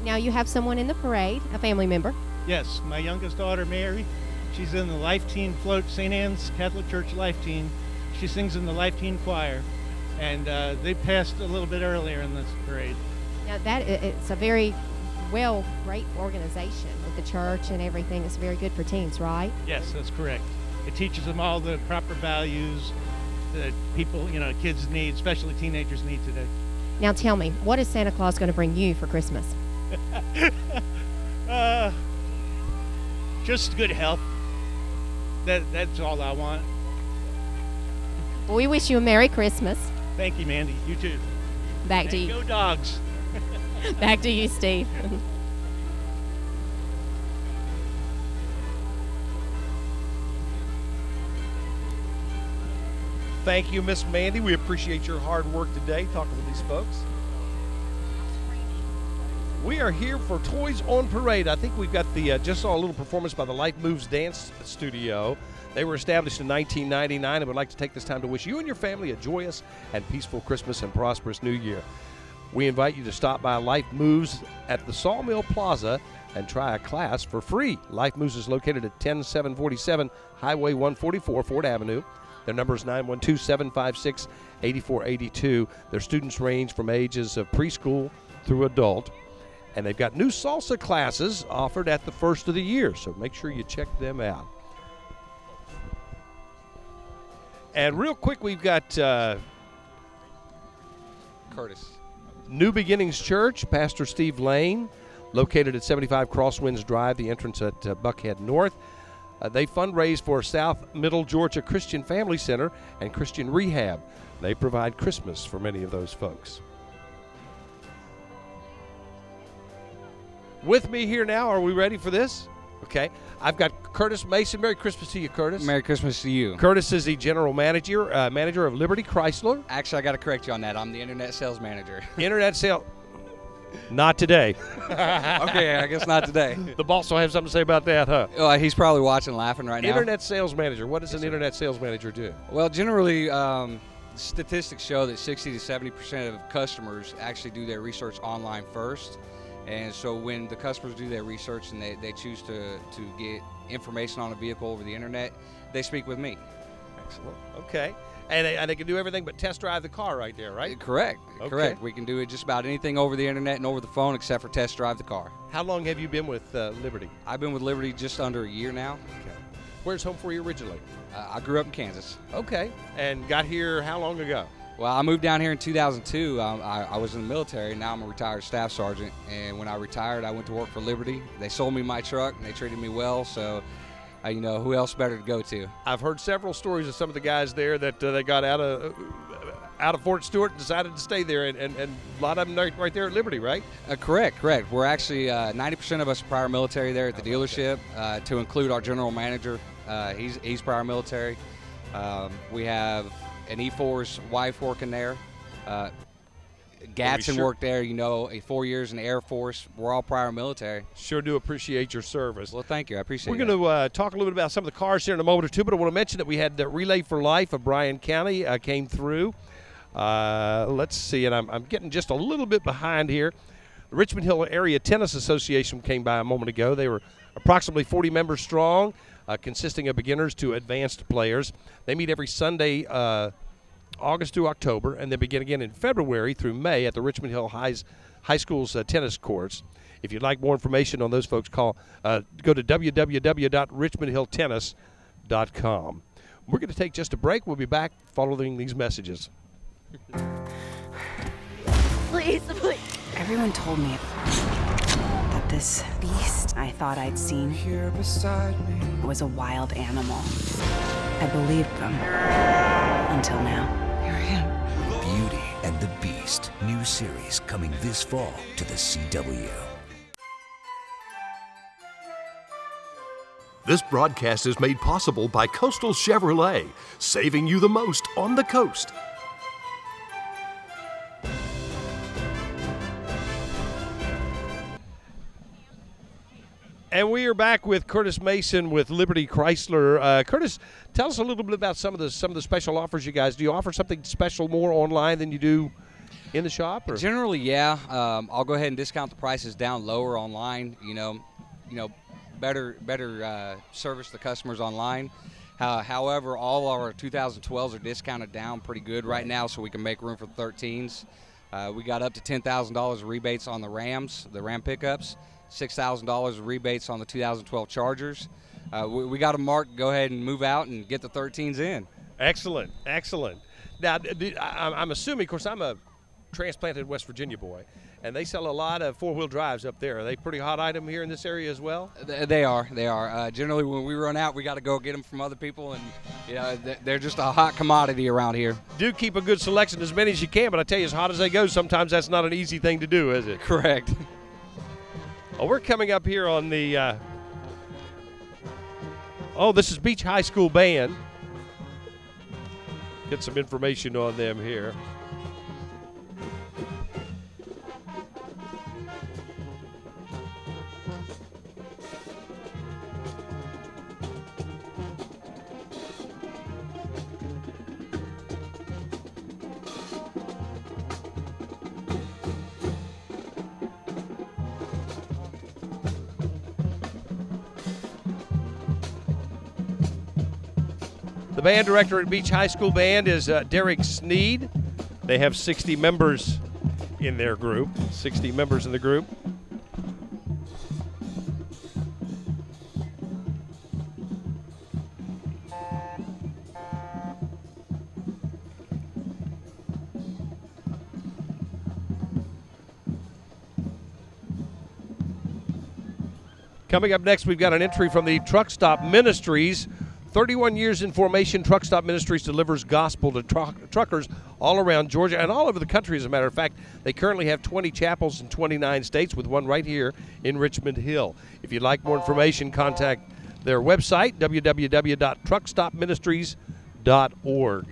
Now, you have someone in the parade, a family member. Yes, my youngest daughter, Mary. She's in the Life Teen Float, St. Anne's Catholic Church Life Teen. She sings in the Life Teen Choir, and they passed a little bit earlier in this parade. Now, it's a very great organization with the church and everything. It's very good for teens, right? Yes, that's correct. It teaches them all the proper values that people, kids need, especially teenagers need today. Now tell me, what is Santa Claus going to bring you for Christmas? Just good health. That's all I want. Well, we wish you a Merry Christmas. Thank you, Mandy. You too. Back to you. Go Dogs. Back to you, Steve. Thank you, Miss Mandy. We appreciate your hard work today talking with these folks. We are here for Toys on Parade. I think we've got the, just saw a little performance by the Life Moves Dance Studio. They were established in 1999 and would like to take this time to wish you and your family a joyous and peaceful Christmas and prosperous New Year. We invite you to stop by Life Moves at the Sawmill Plaza and try a class for free. Life Moves is located at 10747 Highway 144, Ford Avenue. Their number is 912-756-8482. Their students range from ages of preschool through adult. And they've got new salsa classes offered at the first of the year, so make sure you check them out. And real quick, we've got Curtis. New Beginnings Church, Pastor Steve Lane, located at 75 Crosswinds Drive, the entrance at Buckhead North. They fundraise for South Middle Georgia Christian Family Center and Christian Rehab. They provide Christmas for many of those folks. With me here now, are we ready for this? Okay. I've got Curtis Mason. Merry Christmas to you, Curtis. Merry Christmas to you. Curtis is the general manager of Liberty Chrysler. Actually, I got to correct you on that. I'm the internet sales manager. Internet sale. Not today. Okay, I guess not today. The boss will have something to say about that, huh? He's probably watching, laughing right now. Internet sales manager. What does an internet sales manager do? Well, generally, statistics show that 60 to 70% of customers actually do their research online first. And so when the customers do their research and they choose to get information on a vehicle over the internet, they speak with me. Excellent. Okay. And they can do everything but test drive the car right there, right? Correct. Okay. Correct. We can do just about anything over the internet and over the phone except for test drive the car. How long have you been with Liberty? I've been with Liberty just under a year now. Okay. Where's home for you originally? I grew up in Kansas. Okay. And got here how long ago? Well, I moved down here in 2002. I was in the military. Now I'm a retired staff sergeant. And when I retired, I went to work for Liberty. They sold me my truck, and they treated me well. So, who else better to go to? I've heard several stories of some of the guys there that they got out of Fort Stewart and decided to stay there, and a lot of them right there at Liberty, right? Correct. We're actually 90% of us are prior military there at the dealership, to include our general manager. He's prior military. We have an E-Force wife working there. Gatson worked there, 4 years in the Air Force. We're all prior military. Sure do appreciate your service. Well, thank you. I appreciate it. We're going to talk a little bit about some of the cars here in a moment or two, but I want to mention that we had the Relay for Life of Bryan County came through. Let's see, and I'm getting just a little bit behind here. The Richmond Hill Area Tennis Association came by a moment ago. They were approximately 40 members strong, consisting of beginners to advanced players. They meet every Sunday, August through October, and they begin again in February through May at the Richmond Hill High School's tennis courts. If you'd like more information on those folks, go to www.richmondhilltennis.com. We're going to take just a break. We'll be back following these messages. Please. Everyone told me that this beast I thought I'd seen here beside me was a wild animal. I believed them until now. Here I am. Beauty and the Beast, new series coming this fall to the CW. This broadcast is made possible by Coastal Chevrolet, saving you the most on the coast. And we are back with Curtis Mason with Liberty Chrysler. Curtis, tell us a little bit about some of the special offers you guys do. You offer something special more online than you do in the shop? Or? Generally, yeah. I'll go ahead and discount the prices down lower online. You know, better service the customers online. However, all our 2012s are discounted down pretty good right now, so we can make room for the 13s. We got up to $10,000 rebates on the Rams, the Ram pickups. $6,000 rebates on the 2012 Chargers. We got a mark. Go ahead and move out and get the 13s in. Excellent, excellent. Now, I'm assuming, of course, I'm a transplanted West Virginia boy, and they sell a lot of four-wheel drives up there. Are they a pretty hot item here in this area as well? They are. Generally, when we run out, we got to go get them from other people, and they're just a hot commodity around here. Do keep a good selection, as many as you can, but I tell you, as hot as they go, sometimes that's not an easy thing to do, is it? Correct. Well, we're coming up here on the, this is Beach High School Band. Get some information on them here. The band director at Beach High School Band is Derek Sneed. They have 60 members in their group, 60 members in the group. Coming up next, we've got an entry from the Truck Stop Ministries. 31 years in formation, Truck Stop Ministries delivers gospel to truckers all around Georgia and all over the country, as a matter of fact. They currently have 20 chapels in 29 states, with one right here in Richmond Hill. If you'd like more information, contact their website, www.truckstopministries.org.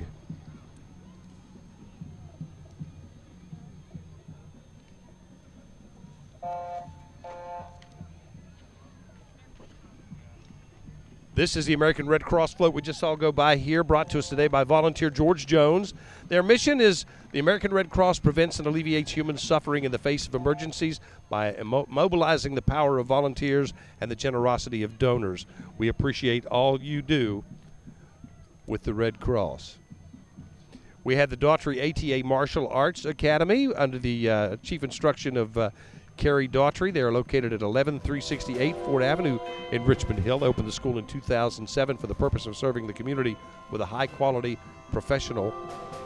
This is the American Red Cross float we just saw go by here, brought to us today by volunteer George Jones. Their mission is the American Red Cross prevents and alleviates human suffering in the face of emergencies by mobilizing the power of volunteers and the generosity of donors. We appreciate all you do with the Red Cross. We had the Daughtry ATA Martial Arts Academy under the chief instruction of Carrie Daughtry. They are located at 11368 Ford Avenue in Richmond Hill. They opened the school in 2007 for the purpose of serving the community with a high-quality professional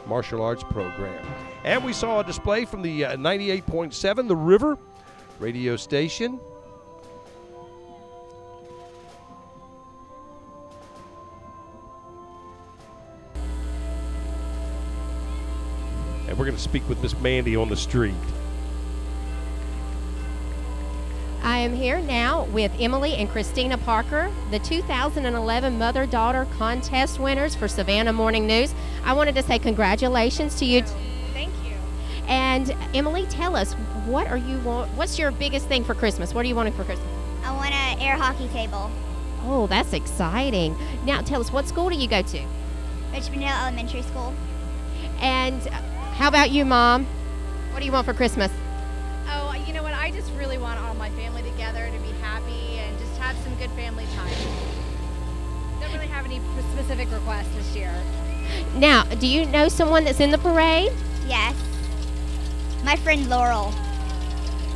martial arts program. And we saw a display from the 98.7 The River radio station. And we're going to speak with Miss Mandy on the street. I am here now with Emily and Christina Parker, the 2011 Mother-Daughter Contest winners for Savannah Morning News. I wanted to say congratulations to you. Thank you. And Emily, tell us, what's your biggest thing for Christmas? What are you wanting for Christmas? I want an air hockey table. Oh, that's exciting. Now tell us, what school do you go to? Richmond Hill Elementary School. And how about you, Mom? What do you want for Christmas? Oh, you know what? I just really want all my family together to be happy and just have some good family time. Don't really have any specific requests this year. Now, do you know someone that's in the parade? Yes. My friend Laurel.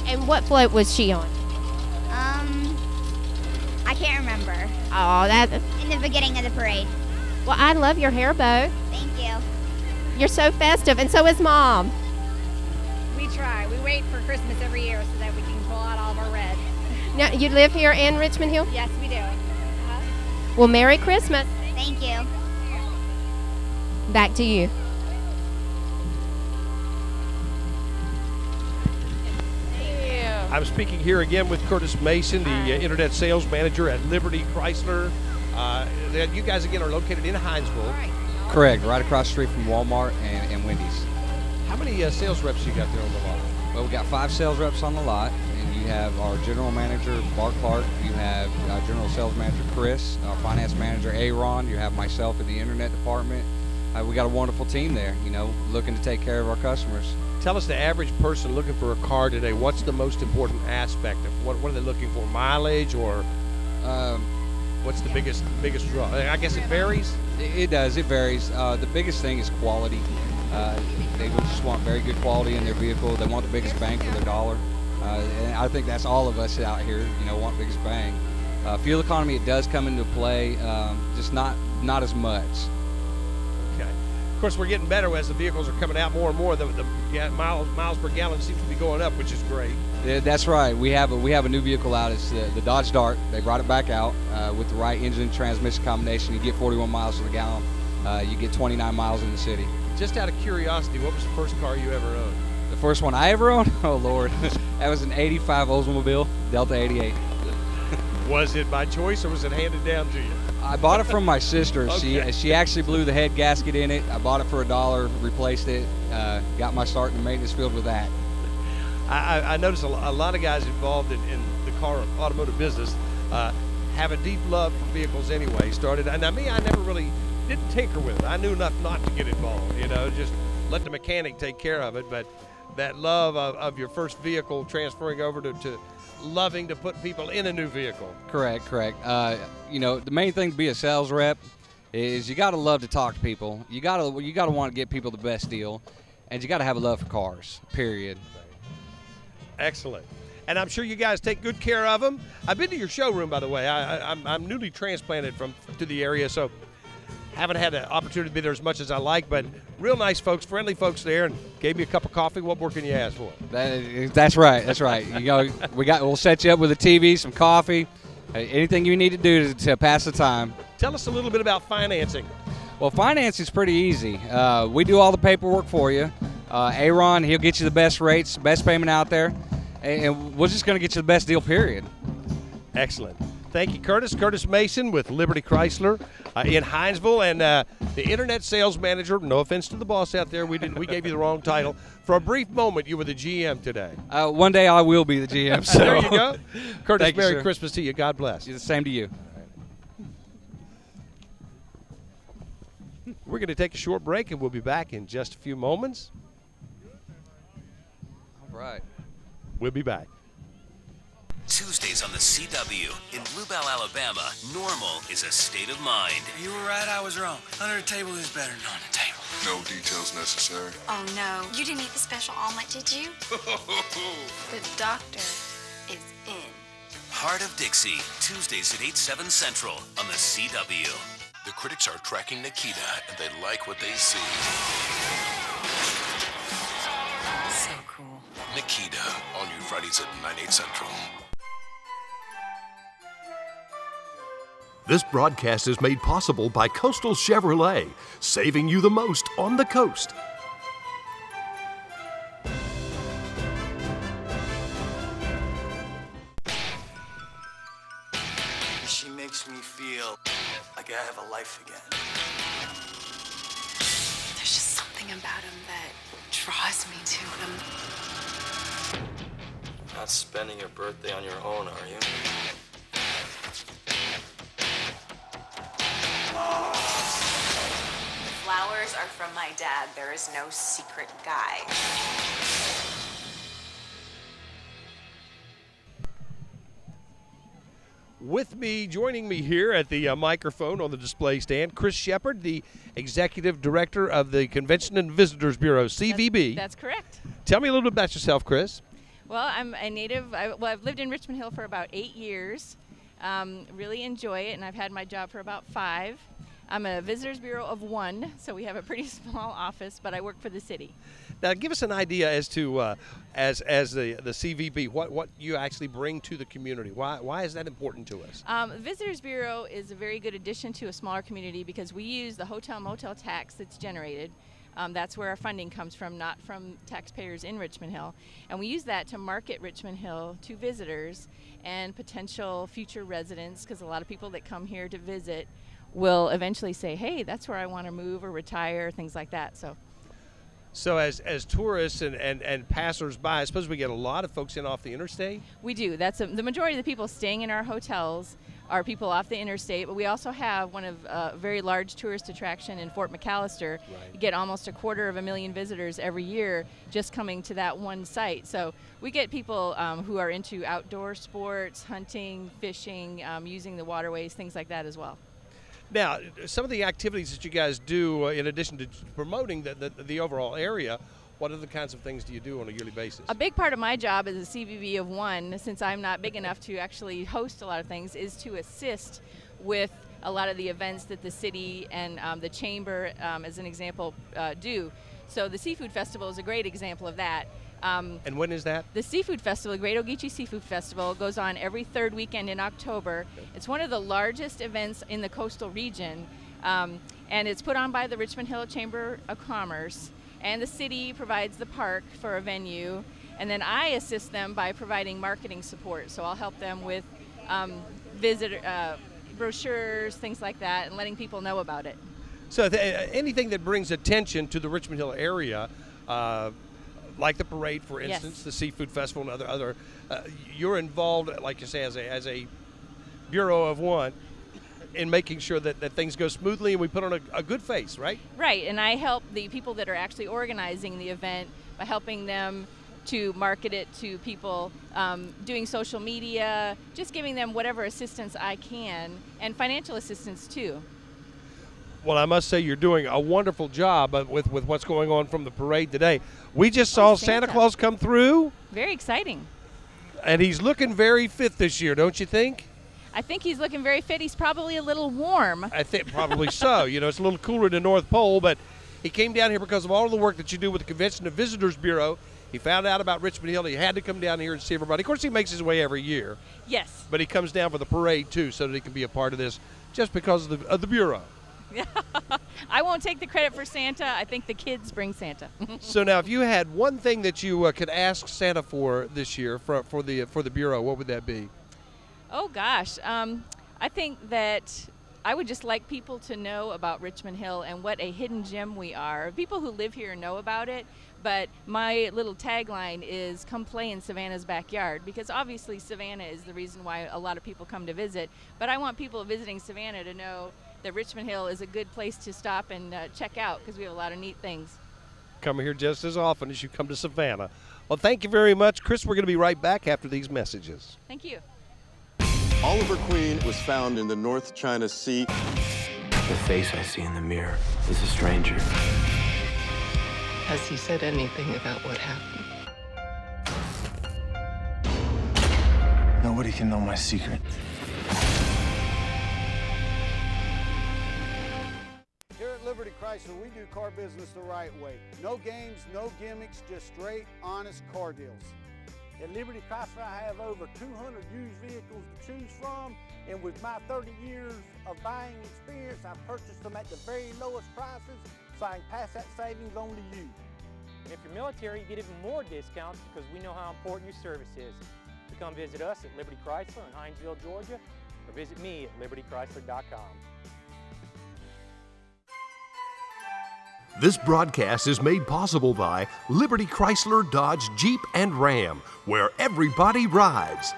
And what float was she on? I can't remember. Oh, that. In the beginning of the parade. Well, I love your hair bow. Thank you. You're so festive, and so is Mom. We try. We wait for Christmas every year so that we can pull out all of our red. Now, you live here in Richmond Hill? Yes, we do. Well, Merry Christmas. Thank you. Back to you. I'm speaking here again with Curtis Mason, the Internet Sales Manager at Liberty Chrysler. You guys, again, are located in Hinesville. Correct, right across the street from Walmart and Wendy's. How many sales reps you got there on the lot? Well, we got 5 sales reps on the lot, and you have our general manager, Bart Clark. You have our general sales manager, Chris, our finance manager, Aaron. You have myself in the internet department. We got a wonderful team there, you know, looking to take care of our customers. Tell us, the average person looking for a car today, what's the most important aspect of what are they looking for? Mileage, or what's the biggest draw? I guess it varies. It does. It varies. The biggest thing is quality. They just want very good quality in their vehicle. They want the biggest bang for their dollar. And I think that's all of us out here, you know, want biggest bang. Fuel economy, it does come into play, just not as much. Okay. Of course, we're getting better as the vehicles are coming out more and more. The miles per gallon seems to be going up, which is great. Yeah, that's right. We have a new vehicle out. It's the Dodge Dart. They brought it back out with the right engine transmission combination. You get 41 miles to the gallon. You get 29 miles in the city. Just out of curiosity, what was the first car you ever owned? The first one I ever owned? Oh, Lord. That was an 85 Oldsmobile Delta 88. Was it by choice or was it handed down to you? I bought it from my sister. Okay. She actually blew the head gasket in it. I bought it for $1, replaced it, got my start in the maintenance field with that. I noticed a lot of guys involved in the car automotive business have a deep love for vehicles anyway. And I never really didn't tinker with it. I knew enough not to get involved, you know, just let the mechanic take care of it. But that love of your first vehicle transferring over to loving to put people in a new vehicle. Correct. You know, the main thing to be a sales rep is you got to love to talk to people. You got to want to get people the best deal, and you got to have a love for cars. Period. Excellent. And I'm sure you guys take good care of them. I've been to your showroom, by the way. I'm newly transplanted to the area, so haven't had an opportunity to be there as much as I like, but real nice folks, friendly folks there, and gave me a cup of coffee. What more can you ask for? That's right. You know, we'll set you up with a TV, some coffee, anything you need to do to pass the time. Tell us a little bit about financing. Well, financing is pretty easy. We do all the paperwork for you. Aaron, he'll get you the best rates, best payment out there, and we're just going to get you the best deal, period. Excellent. Thank you, Curtis. Curtis Mason with Liberty Chrysler in Hinesville, and the Internet Sales Manager. No offense to the boss out there. We gave you the wrong title. For a brief moment, you were the GM today. One day I will be the GM. So. There you go. Curtis, Thank you, Merry sir. Christmas to you. God bless. The same to you. We're going to take a short break, and we'll be back in just a few moments. All right. We'll be back. Tuesdays on the CW. In Blue Bell, Alabama, normal is a state of mind. You were right, I was wrong. Under the table is better than on the table. No details necessary. Oh no, you didn't eat the special omelet, did you? The doctor is in. Heart of Dixie, Tuesdays at 8/7 Central on the CW. The critics are tracking Nikita, and they like what they see. So cool. Nikita, all new Fridays at 9/8 Central. This broadcast is made possible by Coastal Chevrolet, saving you the most on the coast. She makes me feel like I have a life again. There's just something about him that draws me to him. Not spending your birthday on your own, are you? Flowers are from my dad. There is no secret guy. With me, joining me here at the microphone on the display stand, Chris Shepard, the Executive Director of the Convention and Visitors Bureau, CVB. That's correct. Tell me a little bit about yourself, Chris. Well, I'm a native. I've lived in Richmond Hill for about 8 years. Really enjoy it, and I've had my job for about 5. I'm a Visitors Bureau of 1, so we have a pretty small office, but I work for the city. Now, give us an idea as to, as the CVB, what you actually bring to the community. Why is that important to us? Visitors Bureau is a very good addition to a smaller community because we use the hotel motel tax that's generated That's where our funding comes from, not from taxpayers in Richmond Hill. And we use that to market Richmond Hill to visitors and potential future residents, because a lot of people that come here to visit will eventually say, hey, that's where I want to move or retire, things like that. So as tourists and passers-by, I suppose we get a lot of folks in off the interstate? We do. That's the majority of the people staying in our hotels are people off the interstate, but we also have one of a very large tourist attraction in Fort McAllister. Right. You get almost 250,000 visitors every year just coming to that one site. So we get people who are into outdoor sports, hunting, fishing, using the waterways, things like that as well. Now, some of the activities that you guys do, in addition to promoting the overall area, what other kinds of things do you do on a yearly basis? A big part of my job as a CVB of one, since I'm not big enough to actually host a lot of things, is to assist with a lot of the events that the city and the chamber, as an example, do. So the Seafood Festival is a great example of that. And when is that? The Seafood Festival, the Great Ogeechee Seafood Festival, goes on every third weekend in October. It's one of the largest events in the coastal region, and it's put on by the Richmond Hill Chamber of Commerce, and the city provides the park for a venue, and then I assist them by providing marketing support. So I'll help them with visitor brochures, things like that, and letting people know about it. So anything that brings attention to the Richmond Hill area, like the parade, for instance, Yes. the Seafood Festival and other you're involved, like you say, as a bureau of one, in making sure that things go smoothly and we put on a good face, right? Right, and I help the people that are actually organizing the event by helping them to market it to people, doing social media, just giving them whatever assistance I can, and financial assistance too. Well, I must say you're doing a wonderful job with what's going on from the parade today. We just saw Santa Claus come through. Very exciting. And he's looking very fit this year, don't you think? I think he's looking very fit. He's probably a little warm. I think probably so. You know, it's a little cooler in the North Pole, but he came down here because of all of the work that you do with the Convention and Visitors Bureau. He found out about Richmond Hill. He had to come down here and see everybody. Of course, he makes his way every year. Yes. But he comes down for the parade, too, so that he can be a part of this just because of the Bureau. I won't take the credit for Santa. I think the kids bring Santa. So now, if you had one thing that you could ask Santa for this year for the Bureau, what would that be? Oh gosh, I think that I would just like people to know about Richmond Hill and what a hidden gem we are. People who live here know about it, but my little tagline is come play in Savannah's backyard, because obviously Savannah is the reason why a lot of people come to visit, but I want people visiting Savannah to know that Richmond Hill is a good place to stop and check out, because we have a lot of neat things. Come here just as often as you come to Savannah. Well, thank you very much, Chris. We're going to be right back after these messages. Thank you. Oliver Queen was found in the North China Sea. The face I see in the mirror is a stranger. Has he said anything about what happened? Nobody can know my secret. Here at Liberty Chrysler, we do car business the right way. No games, no gimmicks, just straight, honest car deals. At Liberty Chrysler, I have over 200 used vehicles to choose from, and with my 30 years of buying experience, I've purchased them at the very lowest prices, so I can pass that savings on to you. And if you're military, you get even more discounts because we know how important your service is. So come visit us at Liberty Chrysler in Hinesville, Georgia, or visit me at libertychrysler.com. This broadcast is made possible by Liberty Chrysler, Dodge, Jeep, and Ram, where everybody rides.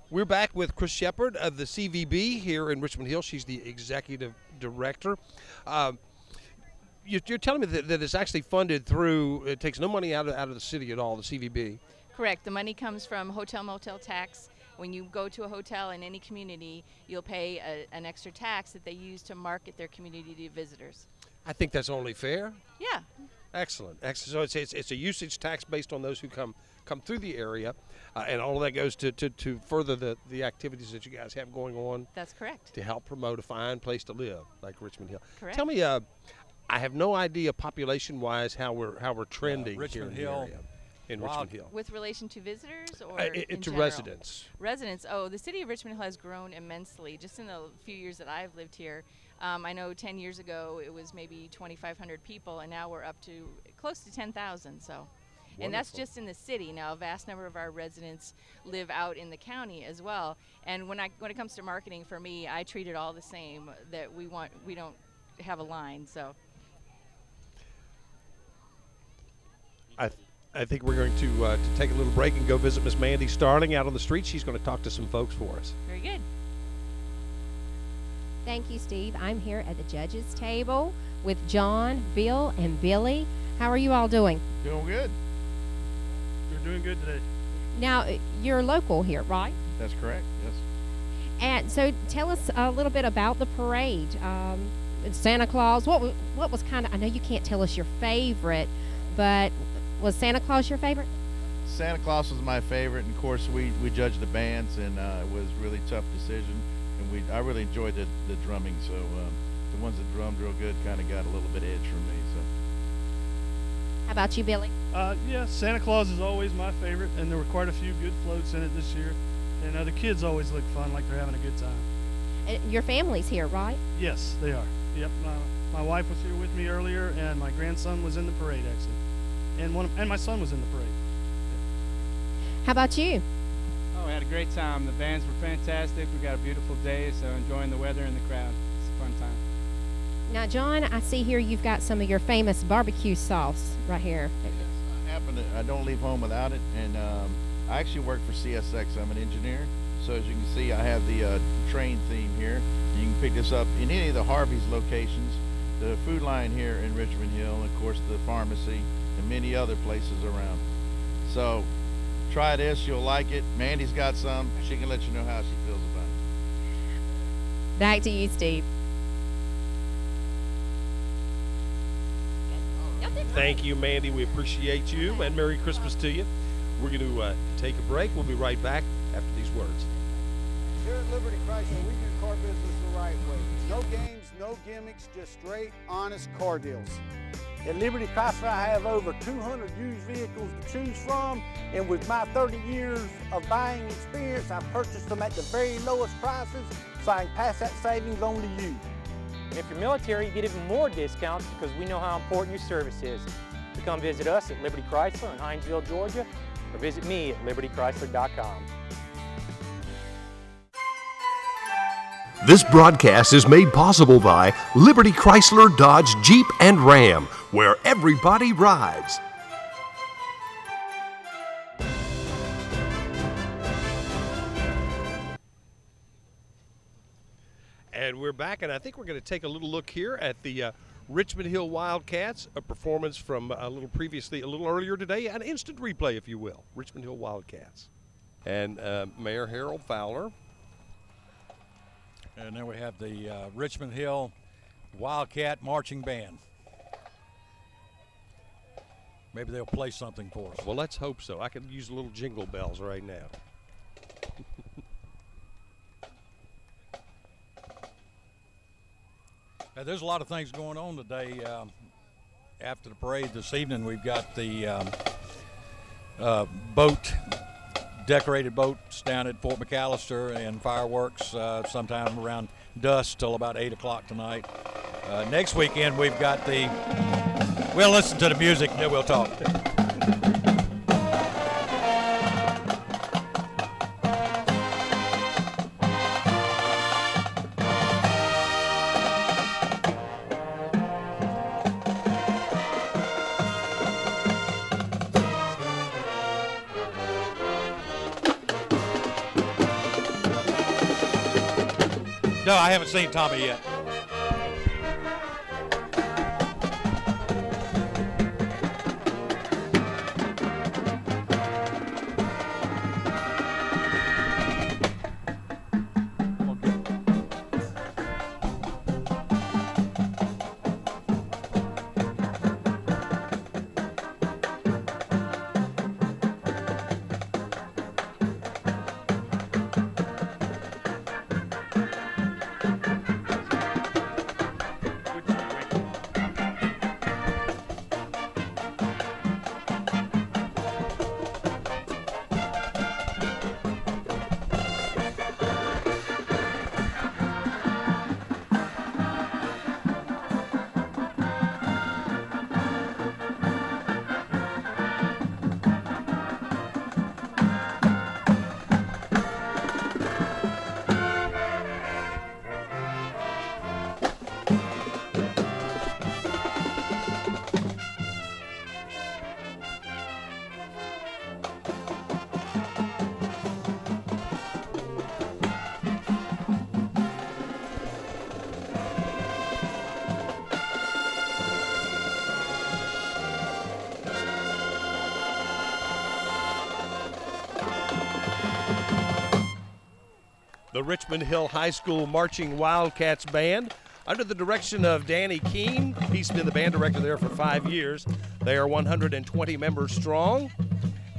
We're back with Chris Shepard of the CVB here in Richmond Hill. She's the executive director. You're telling me that it's actually funded through, it takes no money out of the city at all, the CVB. Correct. The money comes from hotel-motel tax. When you go to a hotel in any community, you'll pay an extra tax that they use to market their community to visitors. I think that's only fair. Yeah. Excellent. Excellent. So it's a usage tax based on those who come through the area, and all of that goes to further the activities that you guys have going on. That's correct. To help promote a fine place to live like Richmond Hill. Correct. Tell me, I have no idea population-wise how we're trending Richmond here in Hill. the area. in Richmond Hill? With relation to visitors or to general? residents? Residents. Oh, the city of Richmond Hill has grown immensely just in the few years that I've lived here. I know 10 years ago it was maybe 2,500 people, and now we're up to close to 10,000. So. And that's just in the city. Now, a vast number of our residents live out in the county as well. And when it comes to marketing, for me, I treat it all the same. That we don't have a line. So. I think we're going to take a little break and go visit Miss Mandy Starling out on the street. She's going to talk to some folks for us. Very good. Thank you, Steve. I'm here at the judges' table with John, Bill, and Billy. How are you all doing? Doing good. We're doing good today. Now, you're local here, right? That's correct, yes. And so tell us a little bit about the parade. Santa Claus, what was kind of, I know you can't tell us your favorite, but was Santa Claus your favorite? Santa Claus was my favorite, and of course we judged the bands, and it was a really tough decision, and I really enjoyed the drumming, so the ones that drummed real good kind of got a little bit edge from me. So. How about you, Billy? Yeah, Santa Claus is always my favorite, and there were quite a few good floats in it this year, and the kids always look fun, like they're having a good time. Your family's here, right? Yes, they are. Yep, my wife was here with me earlier, and my grandson was in the parade actually, and my son was in the parade. How about you? Oh, we had a great time. The bands were fantastic. We got a beautiful day, so enjoying the weather and the crowd. It's a fun time. Now, John, I see here you've got some of your famous barbecue sauce right here. I don't leave home without it, and I actually work for CSX. I'm an engineer, so as you can see, I have the train theme here. You can pick this up in any of the Harvey's locations, the food line here in Richmond Hill, and of course the pharmacy, and many other places around. So try this, you'll like it. Mandy's got some. She can let you know how she feels about it. Back to you, Steve. Thank you, Mandy. We appreciate you, and Merry Christmas to you. We're going to take a break. We'll be right back after these words. Here at Liberty Chrysler, we do car business the right way. No games, no gimmicks, just straight, honest car deals. At Liberty Chrysler, I have over 200 used vehicles to choose from, and with my 30 years of buying experience, I've purchased them at the very lowest prices, so I can pass that savings on to you. And if you're military, you get even more discounts because we know how important your service is. So come visit us at Liberty Chrysler in Hinesville, Georgia, or visit me at libertychrysler.com. This broadcast is made possible by Liberty Chrysler, Dodge, Jeep, and Ram, where everybody rides. And we're back, and I think we're going to take a little look here at the Richmond Hill Wildcats, a performance from a little earlier today, an instant replay, if you will, Richmond Hill Wildcats. And Mayor Harold Fowler. And then we have the Richmond Hill Wildcat Marching Band. Maybe they'll play something for us. Well, let's hope so. I could use little jingle bells right now. Now, there's a lot of things going on today. After the parade this evening, we've got the decorated boats down at Fort McAllister, and fireworks sometime around dusk till about 8 o'clock tonight. Next weekend, we've got we'll listen to the music and then we'll talk. No, I haven't seen Tommy yet. The Richmond Hill High School Marching Wildcats Band, under the direction of Danny Keene. He's been the band director there for 5 years. They are 120 members strong,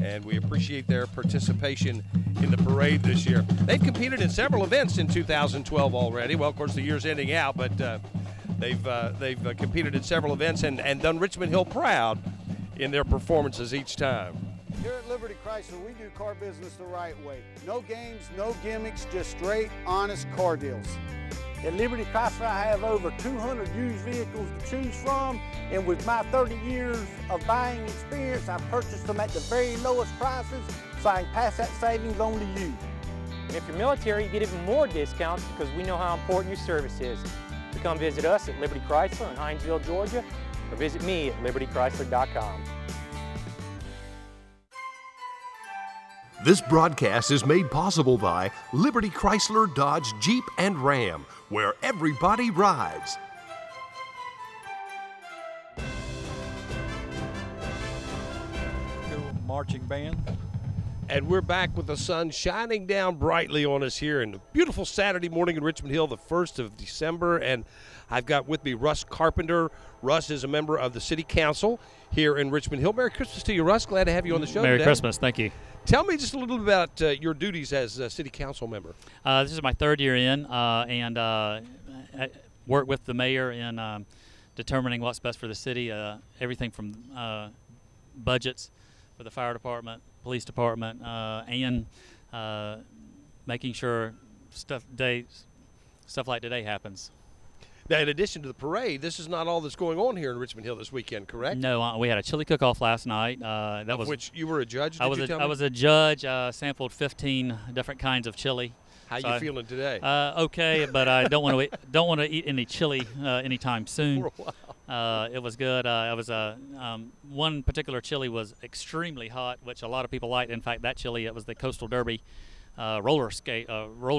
and we appreciate their participation in the parade this year. They've competed in several events in 2012 already. Well, of course, the year's ending out, but they've competed in several events and done Richmond Hill proud in their performances each time. Here at Liberty Chrysler, we do car business the right way. No games, no gimmicks, just straight, honest car deals. At Liberty Chrysler, I have over 200 used vehicles to choose from, and with my 30 years of buying experience, I purchased them at the very lowest prices, so I can pass that savings on to you. And if you're military, you get even more discounts because we know how important your service is. So come visit us at Liberty Chrysler in Hinesville, Georgia, or visit me at libertychrysler.com. This broadcast is made possible by Liberty Chrysler, Dodge, Jeep, and Ram, where everybody rides. Marching band. And we're back with the sun shining down brightly on us here in a beautiful Saturday morning in Richmond Hill, the 1st of December. And I've got with me Russ Carpenter. Russ is a member of the City Council here in Richmond Hill. Merry Christmas to you, Russ. Glad to have you on the show Merry today. Christmas. Thank you. Tell me just a little bit about your duties as a City Council member. This is my 3rd year in, and I work with the mayor in determining what's best for the city, everything from budgets for the fire department, police department, and making sure stuff like today happens. Now, in addition to the parade, this is not all that's going on here in Richmond Hill this weekend, correct? No, we had a chili cook-off last night. Which you were a judge, I was a judge, sampled 15 different kinds of chili. How you feeling today? Okay, but I don't want to eat any chili anytime soon. For a while. It was good. One particular chili was extremely hot, which a lot of people liked. In fact, that chili, it was the Coastal Derby roller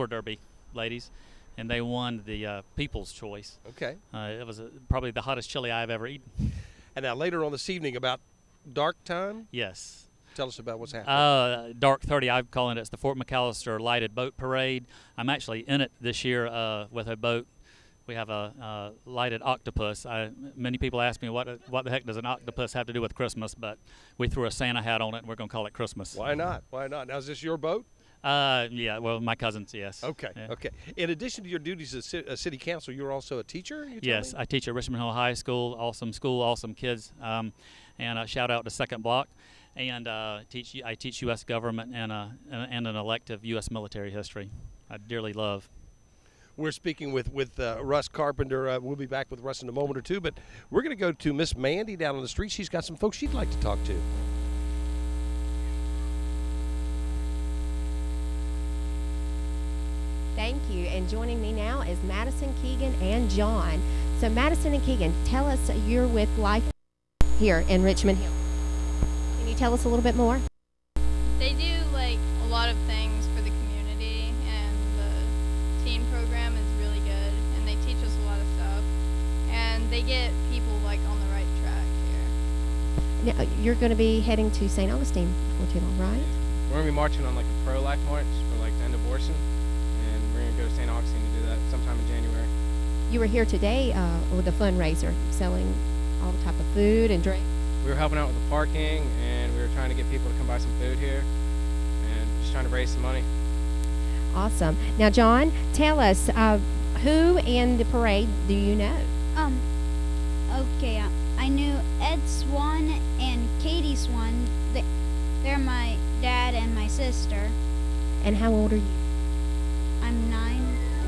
derby ladies, and they won the People's Choice. Okay. It was probably the hottest chili I've ever eaten. And now later on this evening, about dark time? Yes. Tell us about what's happening. Dark 30, I'm calling it. It's the Fort McAllister Lighted Boat Parade. I'm actually in it this year with a boat. We have a lighted octopus. Many people ask me what the heck does an octopus have to do with Christmas, but we threw a Santa hat on it, and we're going to call it Christmas. Why not? Why not? Now, is this your boat? Yeah, well, my cousin's, yes. Okay, yeah. Okay. In addition to your duties as City Council, you're also a teacher? Yes, I teach at Richmond Hill High School. Awesome kids. And a shout out to Second Block. And I teach U.S. government and an elective U.S. military history. I dearly love. We're speaking with Russ Carpenter. We'll be back with Russ in a moment or two, but we're going to go to Miss Mandy down on the street. She's got some folks she'd like to talk to. Thank you. And joining me now is Madison, Keegan, and John. So Madison and Keegan, tell us you're with Life here in Richmond Hill. Can you tell us a little bit more? They do like a lot of things for the community, and the teen program is really good, and they teach us a lot of stuff, and they get people like on the right track here. Now, you're going to be heading to St. Augustine before too long, right? We're going to be marching on like a pro-life march for like to end abortion, and we're going to go to St. Augustine to do that sometime in January. You were here today with a fundraiser, selling all type of food and drink. We were helping out with the parking, and we were trying to get people to come buy some food here, and just trying to raise some money. Awesome. Now, John, tell us who in the parade do you know? Okay, I knew Ed Swan and Katie Swan. They're my dad and my sister. And how old are you? I'm 9,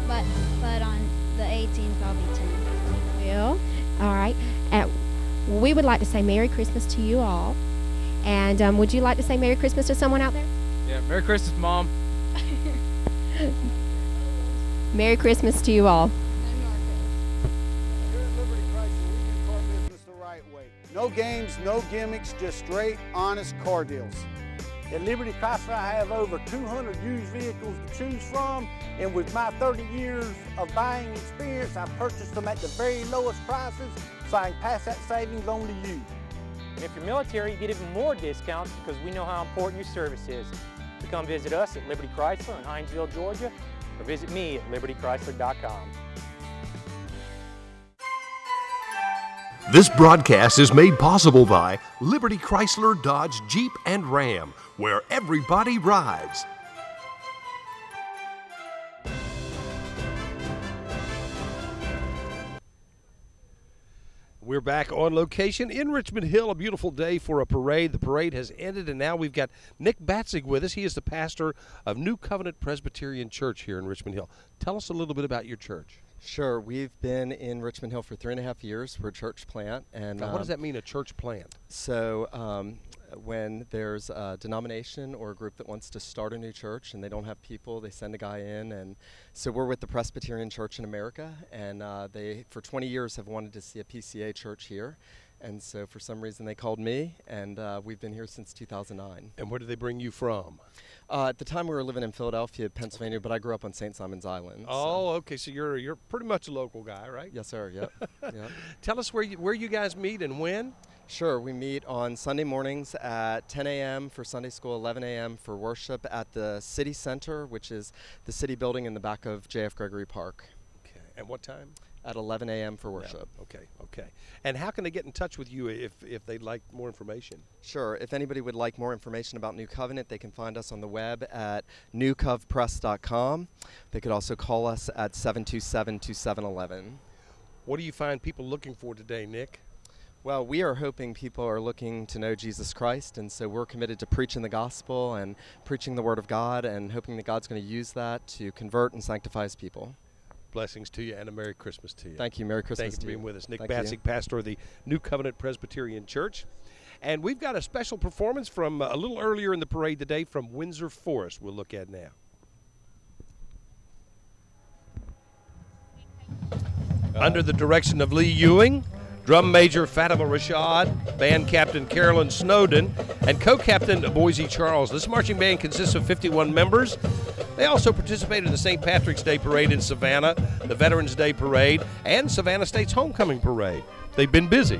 but on the 18th I'll be 10. Well, all right. We would like to say Merry Christmas to you all. And would you like to say Merry Christmas to someone out there? Yeah, Merry Christmas, Mom. Merry Christmas to you all. Here at Liberty Chrysler, we do car business the right way. No games, no gimmicks, just straight, honest car deals. At Liberty Chrysler, I have over 200 used vehicles to choose from, and with my 30 years of buying experience, I purchased them at the very lowest prices, so I can pass that savings on to you. And if you're military, you get even more discounts because we know how important your service is. So come visit us at Liberty Chrysler in Hinesville, Georgia, or visit me at libertychrysler.com. This broadcast is made possible by Liberty Chrysler, Dodge, Jeep, and Ram, where everybody rides. We're back on location in Richmond Hill, a beautiful day for a parade. The parade has ended, and now we've got Nick Batzig with us. He is the pastor of New Covenant Presbyterian Church here in Richmond Hill. Tell us a little bit about your church. Sure. We've been in Richmond Hill for 3.5 years. We're a church plant. And now, what does that mean, a church plant? So when there's a denomination or a group that wants to start a new church and they don't have people, they send a guy in. And so we're with the Presbyterian Church in America, and they, for 20 years, have wanted to see a PCA church here. And so for some reason they called me, and we've been here since 2009. And where did they bring you from? At the time we were living in Philadelphia, Pennsylvania, but I grew up on St. Simon's Island. Oh, okay. So you're pretty much a local guy, right? Yes, sir. Yep. Yep. Tell us where you guys meet and when. Sure. We meet on Sunday mornings at 10 a.m. for Sunday school, 11 a.m. for worship at the City Center, which is the city building in the back of J.F. Gregory Park. Okay. And what time? At 11 a.m. for worship. Okay, okay. And how can they get in touch with you if they'd like more information? Sure. If anybody would like more information about New Covenant, they can find us on the web at newcovpress.com. They could also call us at 727-2711. What do you find people looking for today, Nick? Well, we are hoping people are looking to know Jesus Christ, and so we're committed to preaching the gospel and preaching the Word of God and hoping that God's going to use that to convert and sanctify His people. Blessings to you and a Merry Christmas to you. Thank you. Merry Christmas Thank you to for you. being with us. Nick Thank Batzig, you. pastor of the New Covenant Presbyterian Church. And we've got a special performance from a little earlier in the parade today from Windsor Forest we'll look at now. Under the direction of Lee Ewing, drum major Fatima Rashad, band captain Carolyn Snowden, and co-captain Boise Charles. This marching band consists of 51 members. They also participated in the St. Patrick's Day Parade in Savannah, the Veterans Day Parade, and Savannah State's Homecoming Parade. They've been busy.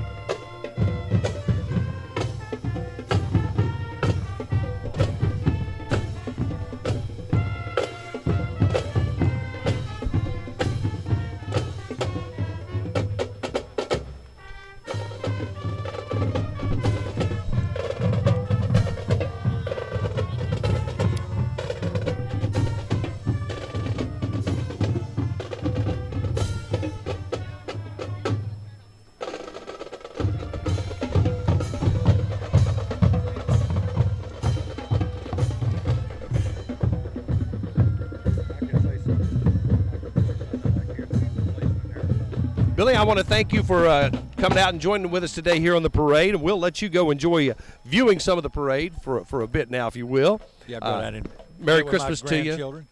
Billy, I want to thank you for coming out and joining with us today here on the parade, and we'll let you go enjoy viewing some of the parade for a bit now, if you will. Yeah, go ahead and Merry Christmas to you.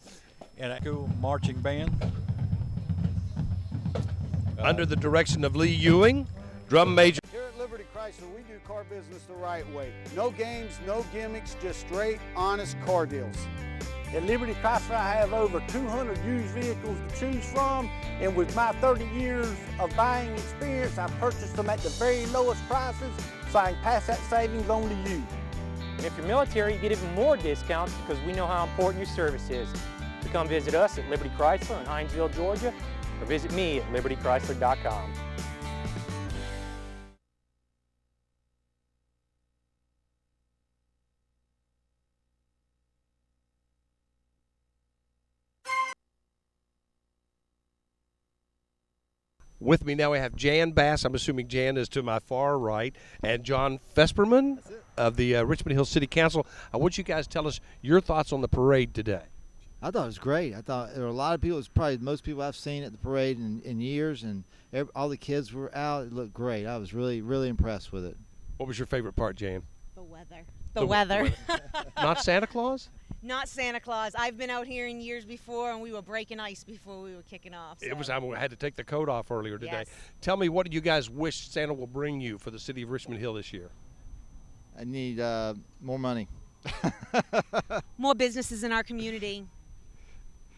And a cool marching band. Under the direction of Lee Ewing, drum major. Here at Liberty Chrysler, we do car business the right way. No games, no gimmicks, just straight, honest car deals. At Liberty Chrysler, I have over 200 used vehicles to choose from, and with my 30 years of buying experience, I've purchased them at the very lowest prices, so I can pass that savings on to you. And if you're military, you get even more discounts because we know how important your service is. So come visit us at Liberty Chrysler in Hinesville, Georgia, or visit me at libertychrysler.com. With me now we have Jan Bass. I'm assuming Jan is to my far right, and John Fesperman of the Richmond Hill City Council. I want you guys to tell us your thoughts on the parade today. I thought it was great. I thought there were a lot of people. It was probably most people I've seen at the parade in years, and all the kids were out. It looked great. I was really, really impressed with it. What was your favorite part, Jan? The weather. The weather. Not Santa Claus? Not Santa Claus. I've been out here in years before, and we were breaking ice before we were kicking off. So. It was. I had to take the coat off earlier today. Yes. Tell me, what do you guys wish Santa will bring you for the city of Richmond Hill this year? I need more money. More businesses in our community.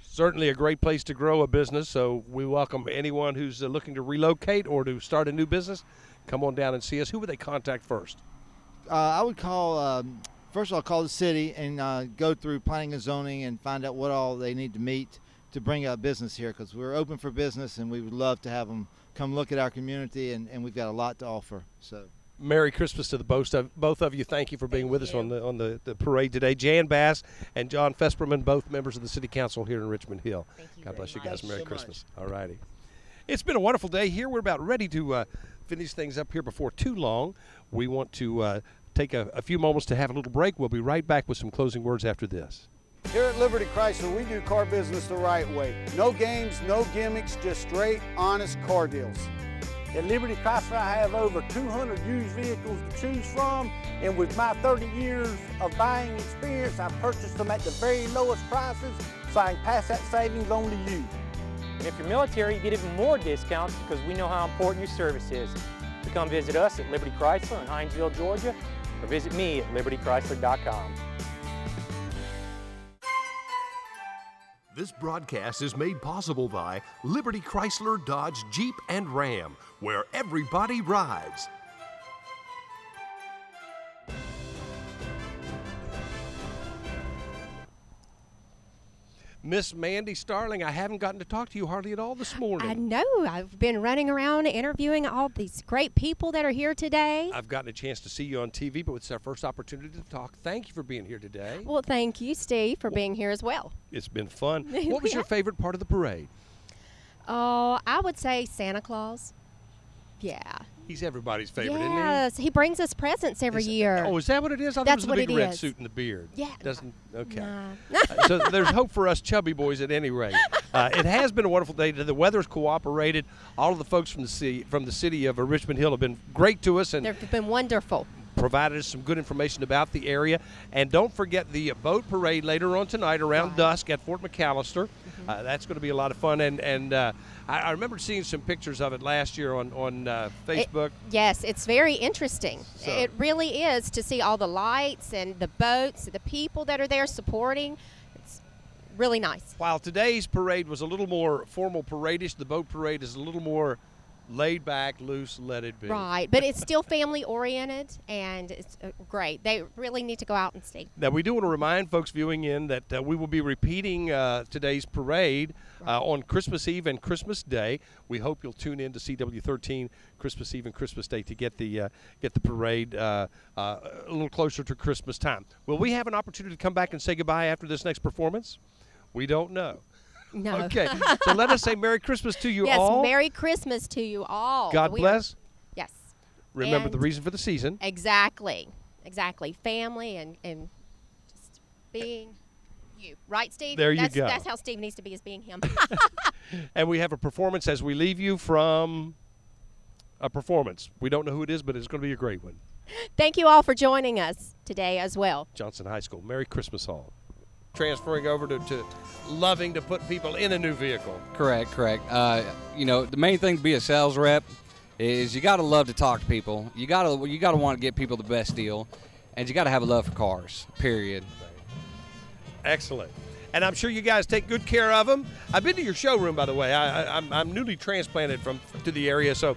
Certainly a great place to grow a business, so we welcome anyone who's looking to relocate or to start a new business. Come on down and see us. Who would they contact first? I would call, first of all, call the city and go through planning and zoning and find out what all they need to meet to bring out business here, because we're open for business, and we would love to have them come look at our community, and we've got a lot to offer. So. Merry Christmas to the both of you. Thank you for being with us on the parade today. Jan Bass and John Fesperman, both members of the City Council here in Richmond Hill. God bless you guys. Merry Christmas. All righty. It's been a wonderful day here. We're about ready to finish things up here before too long. We want to take a few moments to have a little break. We'll be right back with some closing words after this. Here at Liberty Chrysler, we do car business the right way. No games, no gimmicks, just straight, honest car deals. At Liberty Chrysler, I have over 200 used vehicles to choose from, and with my 30 years of buying experience, I purchased them at the very lowest prices, so I can pass that savings on to you. And if you're military, you get even more discounts because we know how important your service is. So come visit us at Liberty Chrysler in Hinesville, Georgia, or visit me at libertychrysler.com. This broadcast is made possible by Liberty Chrysler, Dodge, Jeep, and Ram, where everybody rides. Miss Mandy Starling, I haven't gotten to talk to you hardly at all this morning. I know. I've been running around interviewing all these great people that are here today. I've gotten a chance to see you on TV, but it's our first opportunity to talk. Thank you for being here today. Well, thank you, Steve, for being here as well. It's been fun. What was your favorite part of the parade? Oh, I would say Santa Claus. Yeah. He's everybody's favorite, isn't he? Yes, he brings us presents every year. Oh, is that what it is? I thought That's it was the big what it red is. suit and the beard. Yeah. Doesn't okay. Nah. So there's hope for us chubby boys at any rate. It has been a wonderful day. The weather's cooperated. All of the folks from the city of Richmond Hill have been great to us, and they've been wonderful. Provided us some good information about the area. And don't forget the boat parade later on tonight around dusk at Fort McAllister. That's going to be a lot of fun. And I remember seeing some pictures of it last year on Facebook. Yes, it's very interesting. So. It really is, to see all the lights and the boats, the people that are there supporting. It's really nice. While today's parade was a little more formal parade-ish, the boat parade is a little more laid back, loose, let it be. Right, but it's still family oriented, and it's great. They really need to go out and see. Now, we do want to remind folks viewing in that we will be repeating today's parade on Christmas Eve and Christmas Day. We hope you'll tune in to CW13 Christmas Eve and Christmas Day to get the parade a little closer to Christmas time. Will we have an opportunity to come back and say goodbye after this next performance? We don't know. No. Okay, so let us say Merry Christmas to you all. Yes, Merry Christmas to you all. God bless. Yes. Remember And the reason for the season. Exactly. Family and just being you. Right, Steve? There you go. That's how Steve needs to be, is being him. And we have a performance as we leave you from a performance. We don't know who it is, but it's going to be a great one. Thank you all for joining us today as well. Johnson High School. Merry Christmas all. Transferring over to loving to put people in a new vehicle. Correct. You know, the main thing to be a sales rep is you got to love to talk to people. You got to want to get people the best deal, and you got to have a love for cars. Period. Excellent. And I'm sure you guys take good care of them. I've been to your showroom, by the way. I'm newly transplanted to the area, so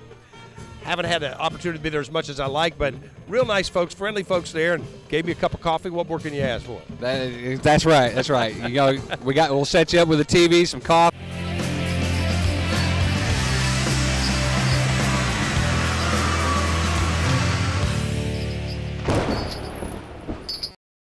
haven't had an opportunity to be there as much as I like, but real nice folks, friendly folks there, and gave me a cup of coffee. What more can you ask for? That's right. You know, we'll set you up with a TV, some coffee.